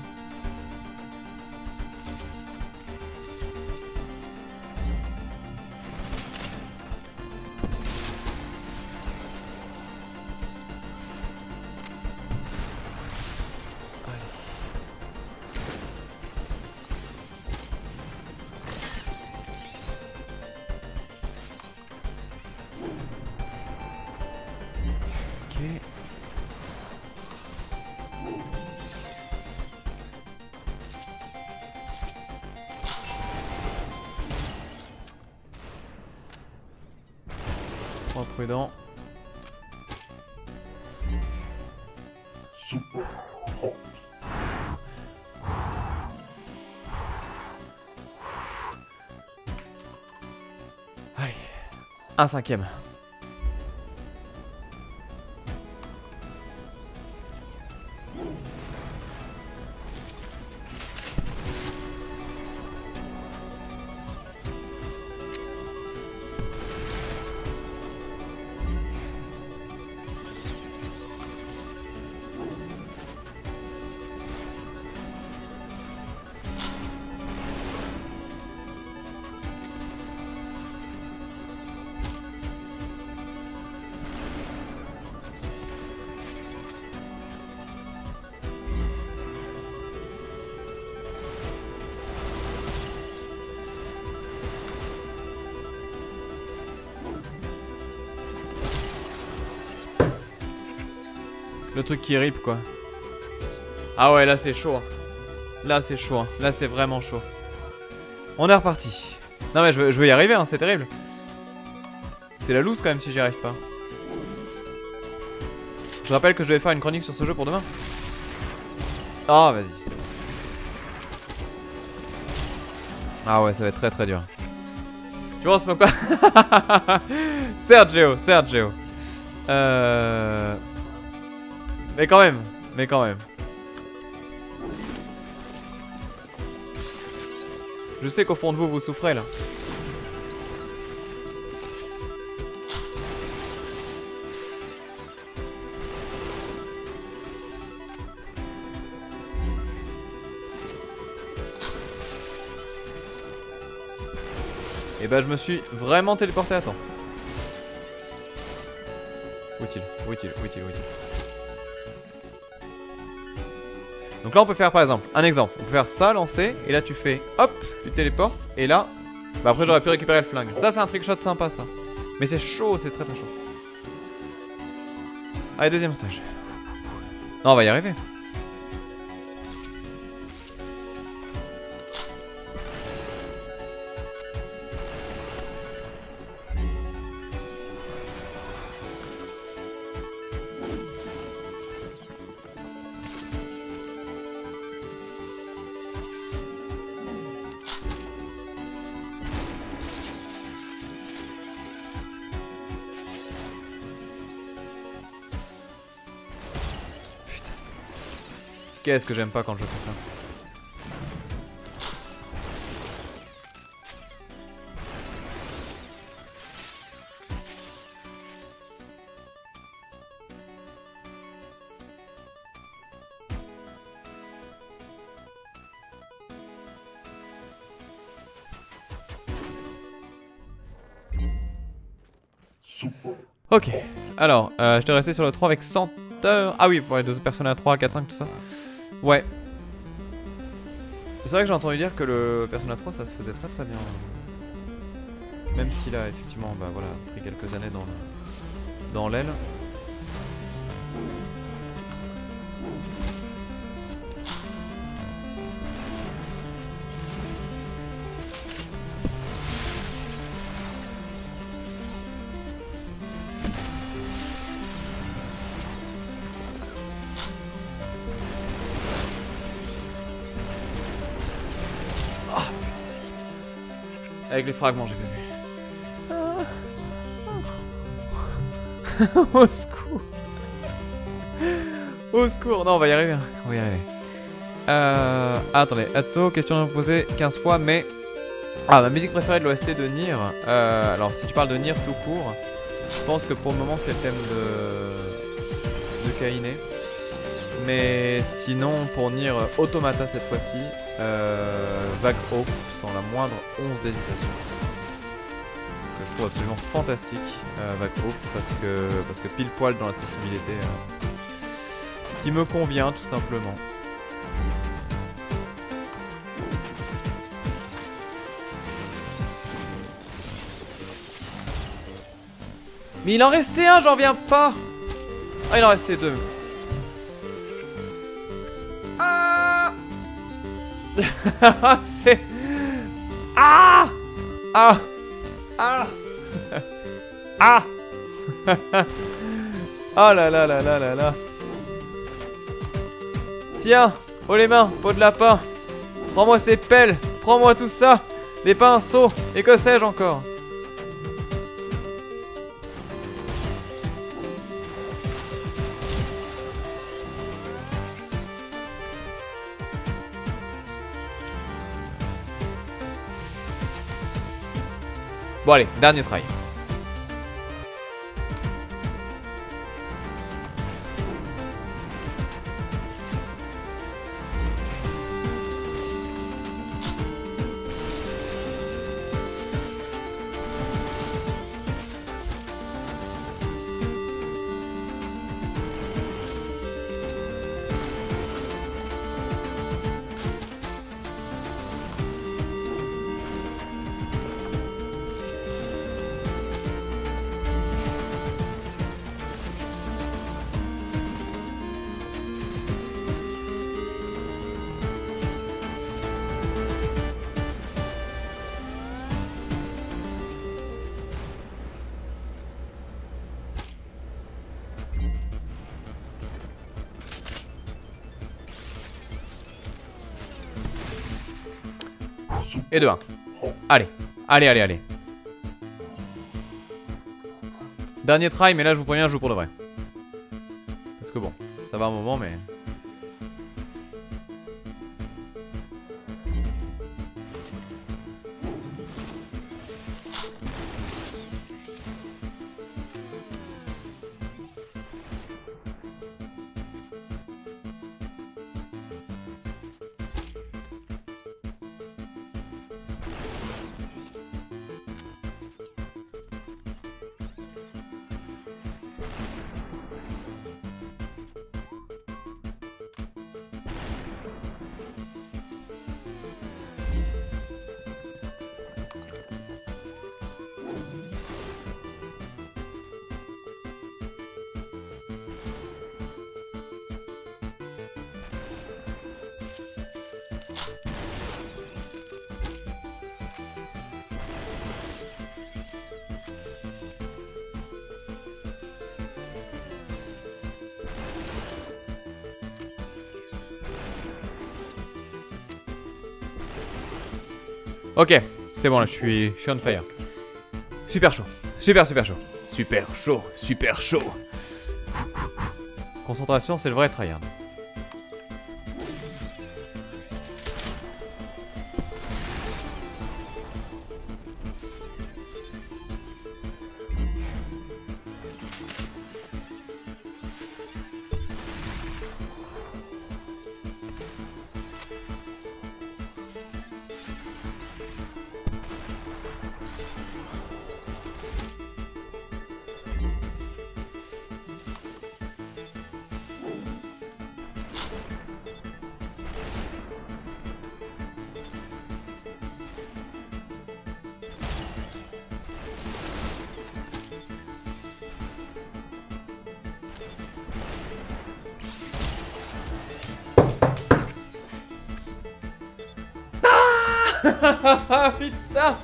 Ok. Prudent. Allez, un cinquième. Le truc qui rip quoi. Ah ouais, là c'est chaud. Là c'est chaud. Là c'est vraiment chaud. On est reparti. Non mais je veux y arriver, hein, c'est terrible. C'est la loose quand même si j'y arrive pas. Je rappelle que je vais faire une chronique sur ce jeu pour demain. Ah vas-y, c'est bon. Ah ouais, ça va être très dur. Tu vois, on se moque pas. Sergio. Mais quand même, Mais quand même. Je sais qu'au fond de vous, vous souffrez là. Et bah je me suis vraiment téléporté à temps. Où est-il? Où est-il? Où est-il? Où est-il? Donc là on peut faire par exemple, un exemple, on peut faire ça, lancer, et là tu fais hop, tu téléportes, et là, bah après j'aurais pu récupérer le flingue. Ça c'est un trickshot sympa ça. Mais c'est chaud, c'est très très chaud. Allez, deuxième stage. Non, on va y arriver. Qu'est-ce que j'aime pas quand je fais ça. Ok, alors, j'étais resté sur le 3 avec 100 heures. Ah oui, ouais, de Persona 3, 4, 5, tout ça. Ouais. C'est vrai que j'ai entendu dire que le Persona 3 ça se faisait très très bien. Même s'il a effectivement bah voilà, pris quelques années dans l'aile. Avec les fragments, j'ai vu. Au secours. Au secours. Non, on va y arriver. On va y arriver. Attendez. Atto, question posée 15 fois, mais... Ah, ma musique préférée de l'OST de Nier. Alors, si tu parles de Nier tout court, je pense que pour le moment, c'est le thème de Kaine. Mais sinon, pour Nier Automata cette fois-ci, Vague Hope, sans la moindre once d'hésitation. Que je trouve absolument fantastique, Vague Hope, parce que pile poil dans la sensibilité qui me convient tout simplement. Mais il en restait un, j'en reviens pas. Ah, il en restait deux. C'est... Ah. Ah. Ah. Ah. Oh là là là là là là. Tiens, oh les mains, peau de lapin. Prends-moi ces pelles, prends-moi tout ça. Des pinceaux, et que sais-je encore. Bon allez, dernier try. Et de 1. Allez, allez, allez, allez. Dernier try, mais là je vous préviens, je joue pour de vrai. Parce que bon, ça va un moment, mais... Ok, c'est bon là, je suis on fire. Super chaud. Super chaud. Super chaud. Concentration, c'est le vrai tryhard. Putain.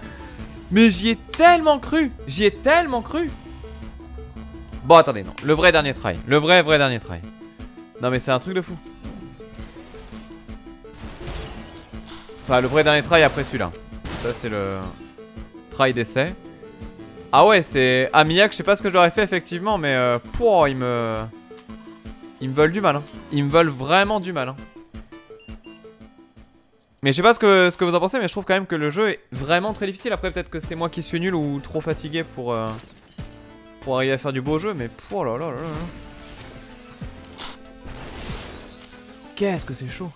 Mais j'y ai tellement cru. Bon attendez, non, le vrai dernier try. Le vrai dernier try. Non mais c'est un truc de fou. Enfin le vrai dernier try après celui-là. Ça c'est le try d'essai. Ah ouais c'est Amiyak, je sais pas ce que je leur ai fait effectivement. Mais pour ils me veulent du mal hein. Ils me veulent vraiment du mal hein. Mais je sais pas ce que vous en pensez, mais je trouve quand même que le jeu est vraiment très difficile. Après peut-être que c'est moi qui suis nul ou trop fatigué pour arriver à faire du beau jeu. Mais oh là là là là. Qu'est-ce que c'est chaud.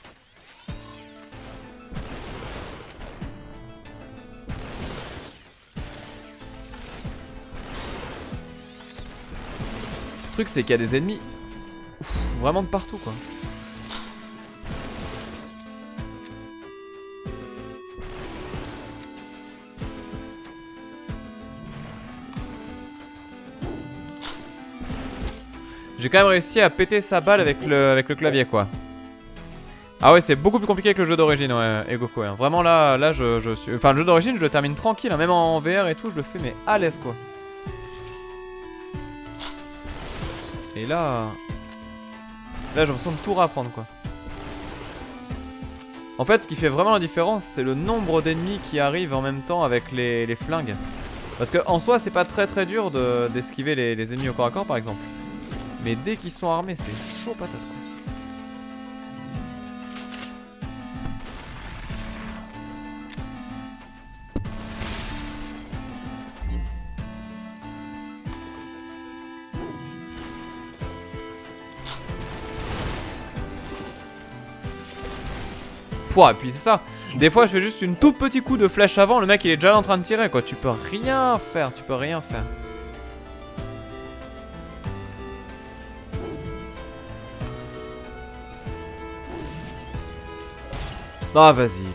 Le truc c'est qu'il y a des ennemis vraiment de partout quoi. J'ai quand même réussi à péter sa balle avec le clavier quoi. Ah ouais c'est beaucoup plus compliqué que le jeu d'origine ouais, Egoku ouais. Vraiment là je suis... Enfin le jeu d'origine je le termine tranquille hein. Même en VR et tout je le fais mais à l'aise quoi. Et là je me sens de tout réapprendre quoi. En fait ce qui fait vraiment la différence c'est le nombre d'ennemis qui arrivent en même temps avec les flingues. Parce que en soi c'est pas très dur d'esquiver les ennemis au corps à corps par exemple. Mais dès qu'ils sont armés, c'est chaud patate quoi. Pouah, et puis c'est ça. Des fois, je fais juste une tout petit coup de flèche avant, le mec il est déjà là en train de tirer quoi. Tu peux rien faire, Ah vas-y, punaise.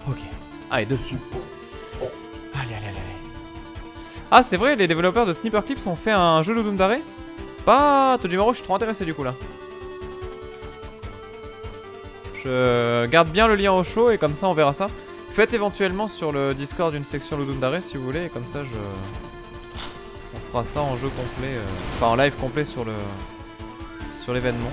Ok. Allez, dessus. Allez. Ah, c'est vrai, les développeurs de Sniper Clips ont fait un jeu de Doom Dare. Bah, Tojimaro, je suis trop intéressé du coup là. Je garde bien le lien au show et comme ça on verra ça. Faites éventuellement sur le Discord une section Ludum Dare si vous voulez et comme ça on se fera ça en jeu complet, enfin en live complet sur l'événement.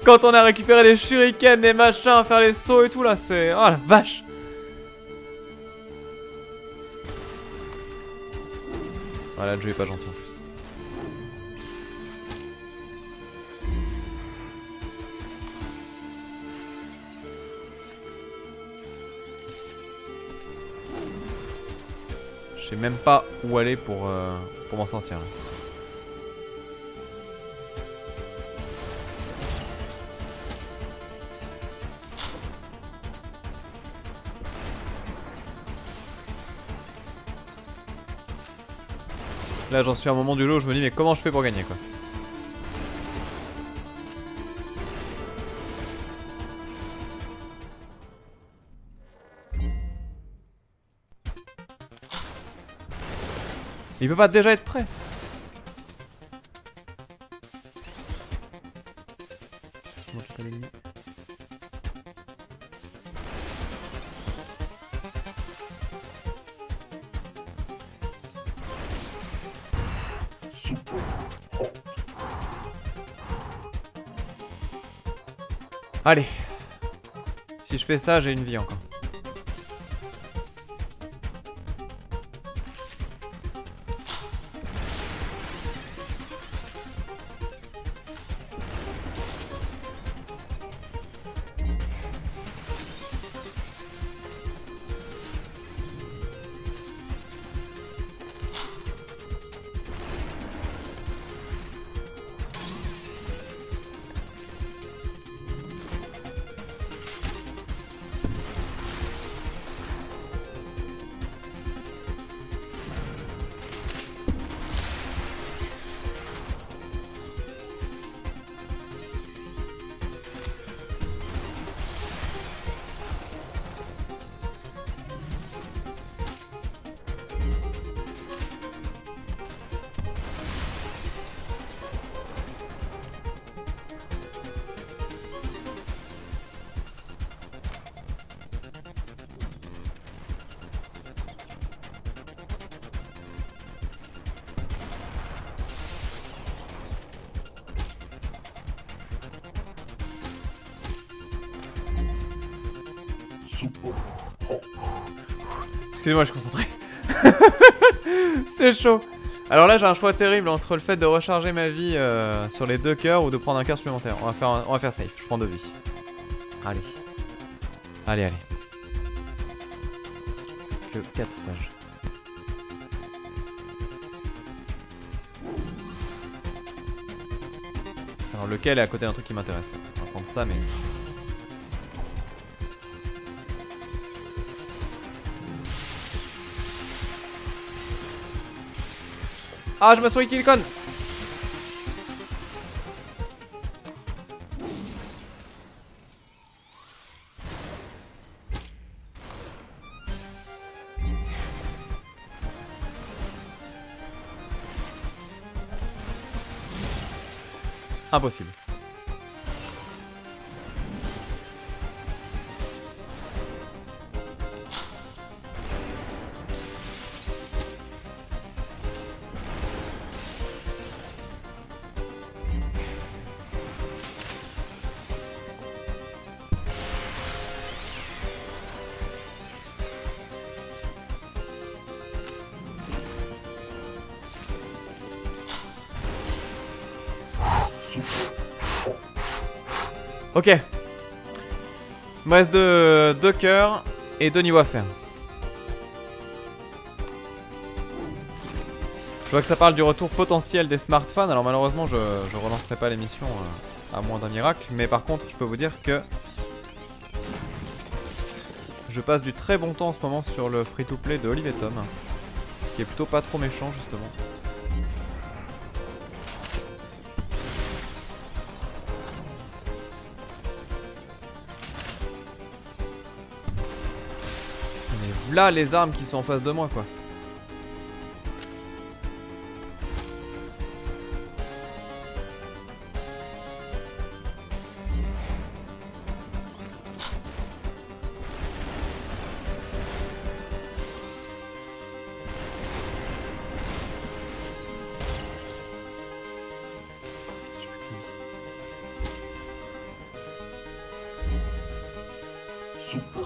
Quand on a récupéré les shurikens, les machins, faire les sauts et tout là, c'est... Oh la vache. Voilà, le jeu est pas gentil en plus. Je sais même pas où aller pour m'en sortir là. Là j'en suis à un moment du jeu où je me dis mais comment je fais pour gagner quoi. Il peut pas déjà être prêt. Allez. Si je fais ça, j'ai une vie encore. Excusez-moi, je suis concentré. C'est chaud. Alors là, j'ai un choix terrible entre le fait de recharger ma vie sur les 2 cœurs ou de prendre un cœur supplémentaire. On va faire safe. Je prends 2 vies. Allez. Allez, allez. Que 4 stages. Alors lequel est à côté d'un truc qui m'intéresse. On va prendre ça, mais... Ah, je me suis kill con. Impossible. Ok. Il me reste 2 cœurs et 2 niveaux à faire. Je vois que ça parle du retour potentiel des smartphones. Alors malheureusement je relancerai pas l'émission à moins d'un miracle. Mais par contre je peux vous dire que je passe du très bon temps en ce moment sur le free-to-play de Olive et Tom, qui est plutôt pas trop méchant justement. Là les armes qui sont en face de moi quoi.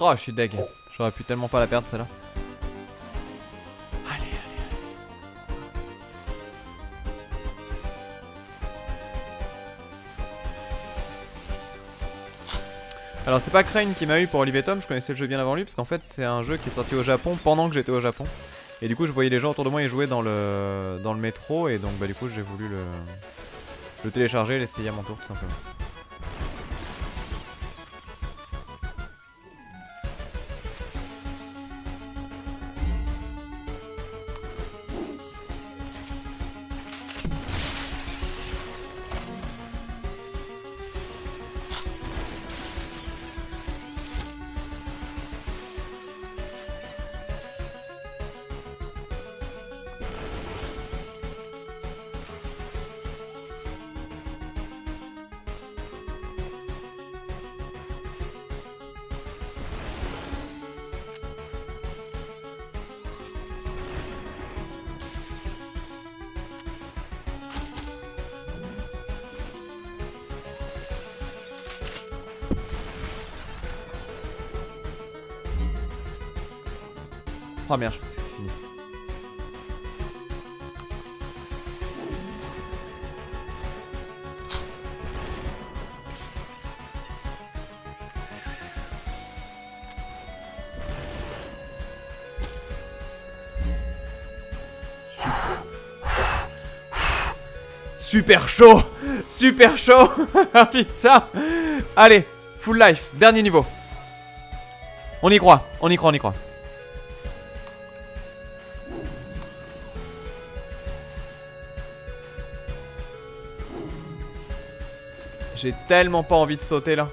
Oh, je suis deg. J'aurais pu tellement pas la perdre celle-là. Allez, allez, allez. Alors c'est pas Crane qui m'a eu pour Olivier Tom, je connaissais le jeu bien avant lui parce qu'en fait c'est un jeu qui est sorti au Japon pendant que j'étais au Japon. Et du coup je voyais les gens autour de moi y jouer dans le métro et donc bah du coup j'ai voulu le télécharger et l'essayer à mon tour tout simplement. Oh merde, je pensais que c'est fini. Super chaud! Super chaud! Putain! Allez, full life, dernier niveau. On y croit, on y croit, on y croit. J'ai tellement pas envie de sauter là.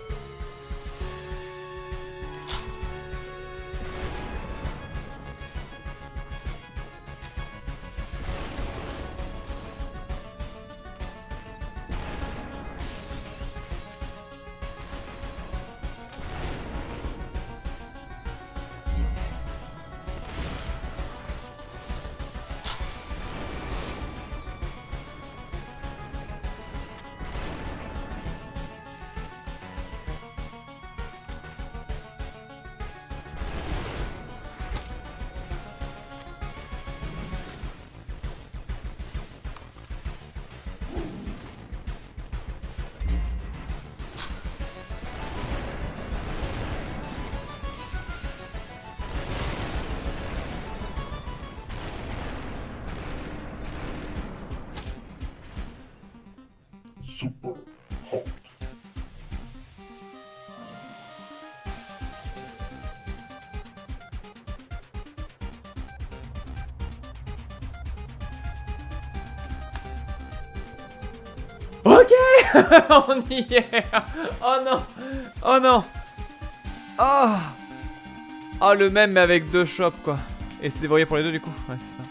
Super hot. Ok. On y est. Oh non. Oh non. Oh. Oh le même mais avec deux shops quoi. Et c'est débrouillé pour les deux du coup. Ouais c'est ça.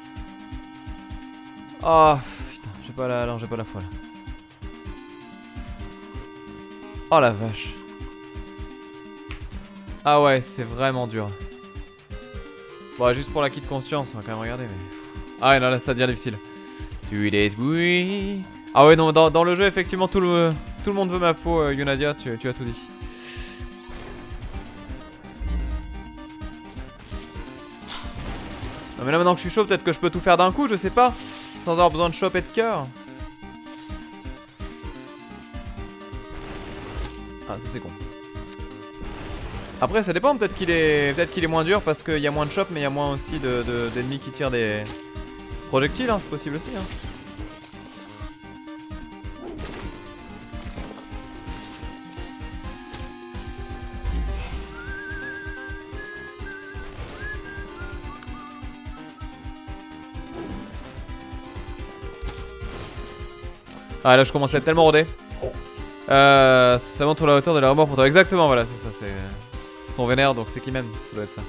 Oh putain, j'ai pas la... non j'ai pas la foi là. Oh la vache. Ah ouais c'est vraiment dur. Bon juste pour l'acquis de conscience on va quand même regarder mais... Ah ouais non là ça devient difficile. Ah ouais non dans le jeu effectivement tout le monde veut ma peau Yunadia, tu as tout dit. Non mais là maintenant que je suis chaud peut-être que je peux tout faire d'un coup je sais pas. Sans avoir besoin de shop et de cœur. Ah ça c'est con. Après ça dépend peut-être qu'il est moins dur parce qu'il y a moins de shop mais il y a moins aussi d'ennemis qui tirent des projectiles hein, c'est possible aussi hein. Ah là je commence à être tellement rodé. Ça montre la hauteur de la remords pour toi. Exactement voilà c'est ça c'est... Son vénère donc c'est qui même, ça doit être ça.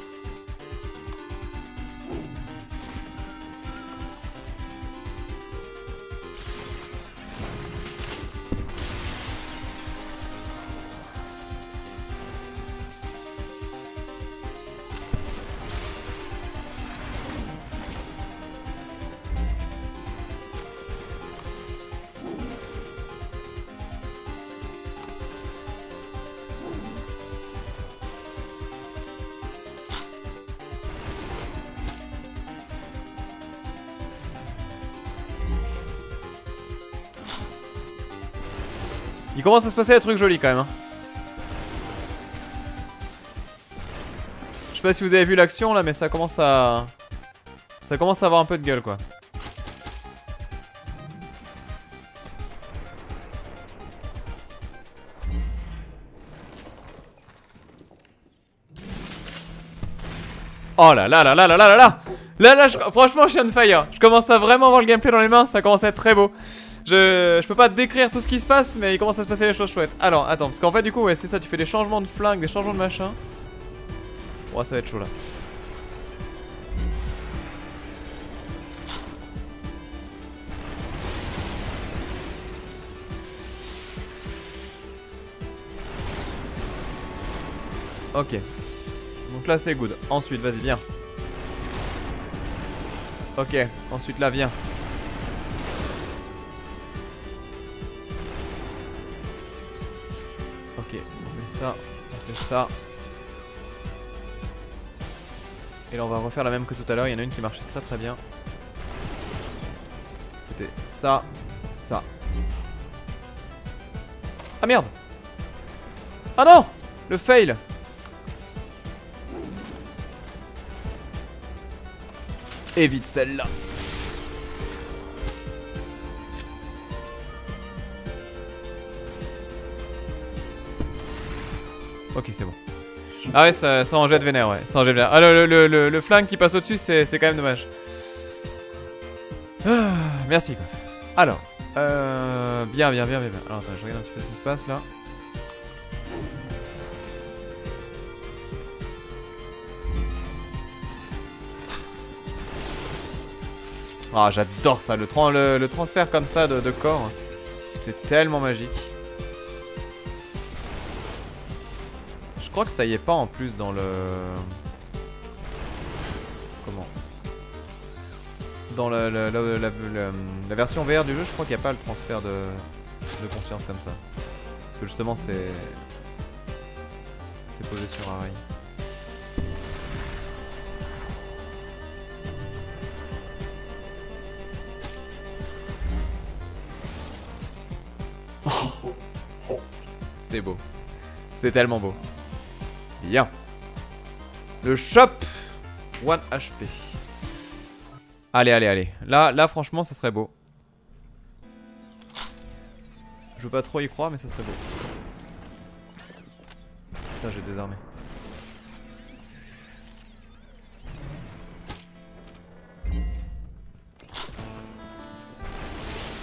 Il commence à se passer des trucs jolis quand même. Hein. Je sais pas si vous avez vu l'action là, mais ça commence à avoir un peu de gueule quoi. Oh là là là là là là là là. Là, franchement, je suis on fire. Je commence à vraiment avoir le gameplay dans les mains. Ça commence à être très beau. Je peux pas te décrire tout ce qui se passe, mais il commence à se passer des choses chouettes. Alors, attends, parce qu'en fait, du coup, ouais, c'est ça. Tu fais des changements de flingue, des changements de machin. Oh, ça va être chaud là. Ok. Donc là, c'est good. Ensuite, vas-y, viens. Ok, ensuite là, viens. Ok, on fait ça, on fait ça. Et là, on va refaire la même que tout à l'heure. Il y en a une qui marchait très très bien. C'était ça, ça. Ah merde! Ah non! Le fail! Évite celle-là. Ok, c'est bon. Ah ouais, ça en jette vénère, ouais. Ça en jette vénère. Ah, le flingue qui passe au-dessus, c'est quand même dommage. Ah, merci, quoi. Alors, bien. Alors, attends, je regarde un petit peu ce qui se passe, là. Ah, j'adore ça, le transfert comme ça de corps. C'est tellement magique. Je crois que ça y est pas en plus dans le... Comment? Dans la version VR du jeu, je crois qu'il n'y a pas le transfert de conscience comme ça. Parce que justement, c'est posé sur un rail. C'était beau. C'est tellement beau. Bien. Le shop 1 HP. Allez. Là, franchement, ça serait beau. Je veux pas trop y croire, mais ça serait beau. Putain, j'ai désarmé.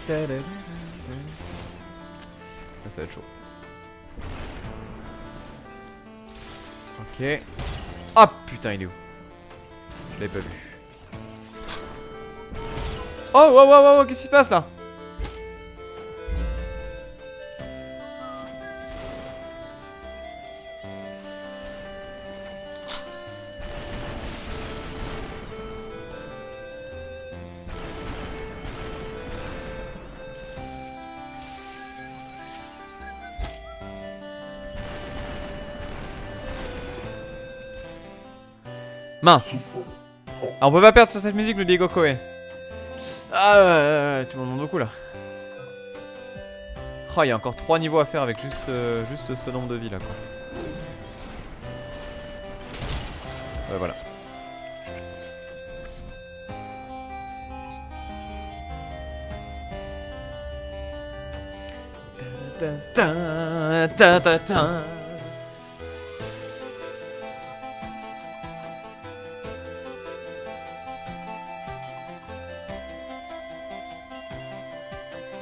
Ça va être chaud. Ok. Ah putain, il est où? Je l'avais pas vu. Oh, wow, qu'est-ce qui se passe là? Mince. Ah, on peut pas perdre sur cette musique, le Diego Koé. Ah, tu m'en demandes beaucoup là. Oh, il y a encore 3 niveaux à faire avec juste ce nombre de vies là quoi. Ouais, voilà.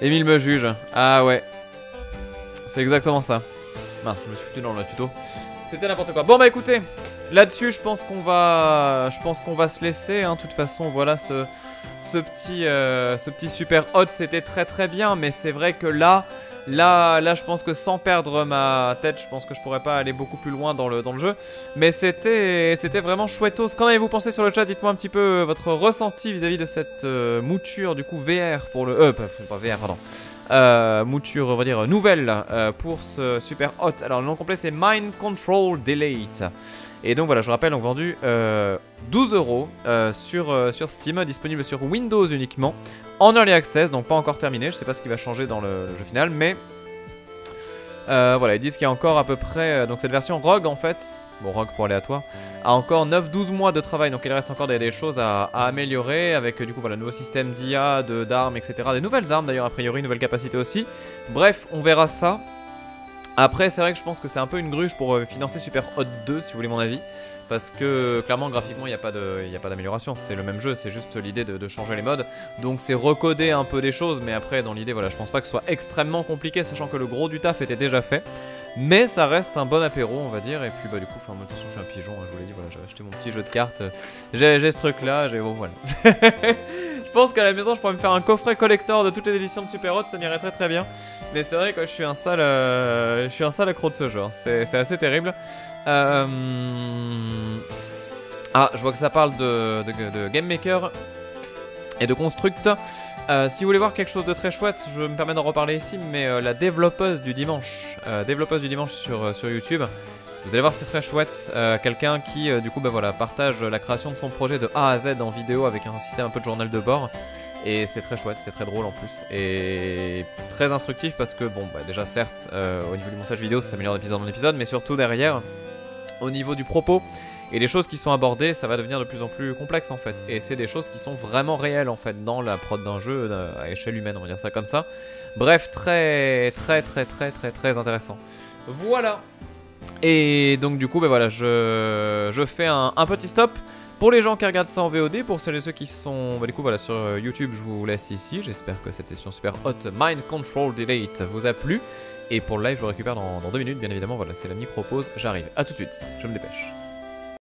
Emile me juge. Ah ouais. C'est exactement ça. Mince, je me suis foutu dans le tuto. C'était n'importe quoi. Bon bah écoutez, là-dessus je pense qu'on va se laisser. Hein. De toute façon, voilà ce petit super hot, c'était très bien. Mais c'est vrai que là, je pense que sans perdre ma tête, je pense que je pourrais pas aller beaucoup plus loin dans le jeu. Mais c'était vraiment chouettos. Qu'en avez-vous pensé sur le chat? Dites-moi un petit peu votre ressenti vis-à-vis de cette mouture du coup VR pour le... pas VR, pardon. Mouture, on va dire, nouvelle pour ce super hot. Alors le nom complet c'est Mind Control Delete. Et donc voilà, je rappelle, donc vendu 12 € sur Steam, disponible sur Windows uniquement, en Early Access, donc pas encore terminé. Je sais pas ce qui va changer dans le jeu final, mais Voilà, ils disent qu'il y a encore à peu près, donc cette version Rogue en fait, bon Rogue pour aléatoire, a encore 9-12 mois de travail, donc il reste encore des choses à améliorer avec du coup voilà, nouveau système d'IA, d'armes, etc. Des nouvelles armes d'ailleurs a priori, nouvelles capacités aussi. Bref, on verra ça. Après c'est vrai que je pense que c'est un peu une gruge pour financer Super Hot 2 si vous voulez mon avis. Parce que clairement graphiquement il n'y a pas d'amélioration, c'est le même jeu, c'est juste l'idée de changer les modes. Donc c'est recoder un peu des choses, mais après dans l'idée voilà, je pense pas que ce soit extrêmement compliqué, sachant que le gros du taf était déjà fait. Mais ça reste un bon apéro on va dire, et puis bah du coup, enfin de toute façon je suis un pigeon, hein, je vous l'ai dit, voilà, j'ai acheté mon petit jeu de cartes, j'ai ce truc là, bon voilà. Je pense qu'à la maison je pourrais me faire un coffret collector de toutes les éditions de Super Hot, ça m'irait très bien. Mais c'est vrai que je suis un sale accro de ce jeu, hein. C'est assez terrible. Ah, je vois que ça parle de Game Maker et de Construct. Si vous voulez voir quelque chose de très chouette, je me permets d'en reparler ici, mais la développeuse du dimanche sur YouTube, vous allez voir c'est très chouette. Quelqu'un qui du coup bah, voilà, partage la création de son projet de A à Z en vidéo avec un système un peu de journal de bord. Et c'est très chouette, c'est très drôle en plus, et très instructif parce que bon bah déjà certes au niveau du montage vidéo ça s'améliore d'épisode en épisode, mais surtout derrière au niveau du propos et les choses qui sont abordées, ça va devenir de plus en plus complexe en fait. Et c'est des choses qui sont vraiment réelles en fait dans la prod d'un jeu à échelle humaine, on va dire ça comme ça. Bref, très intéressant. Voilà. Et donc du coup, bah voilà, je fais un petit stop. Pour les gens qui regardent ça en VOD, pour celles et ceux qui sont bah, du coup voilà sur YouTube, je vous laisse ici. J'espère que cette session Super Hot Mind Control Delete vous a plu. Et pour le live, je vous récupère dans 2 minutes, bien évidemment. Voilà, c'est la micro-pause. J'arrive. A tout de suite. Je me dépêche.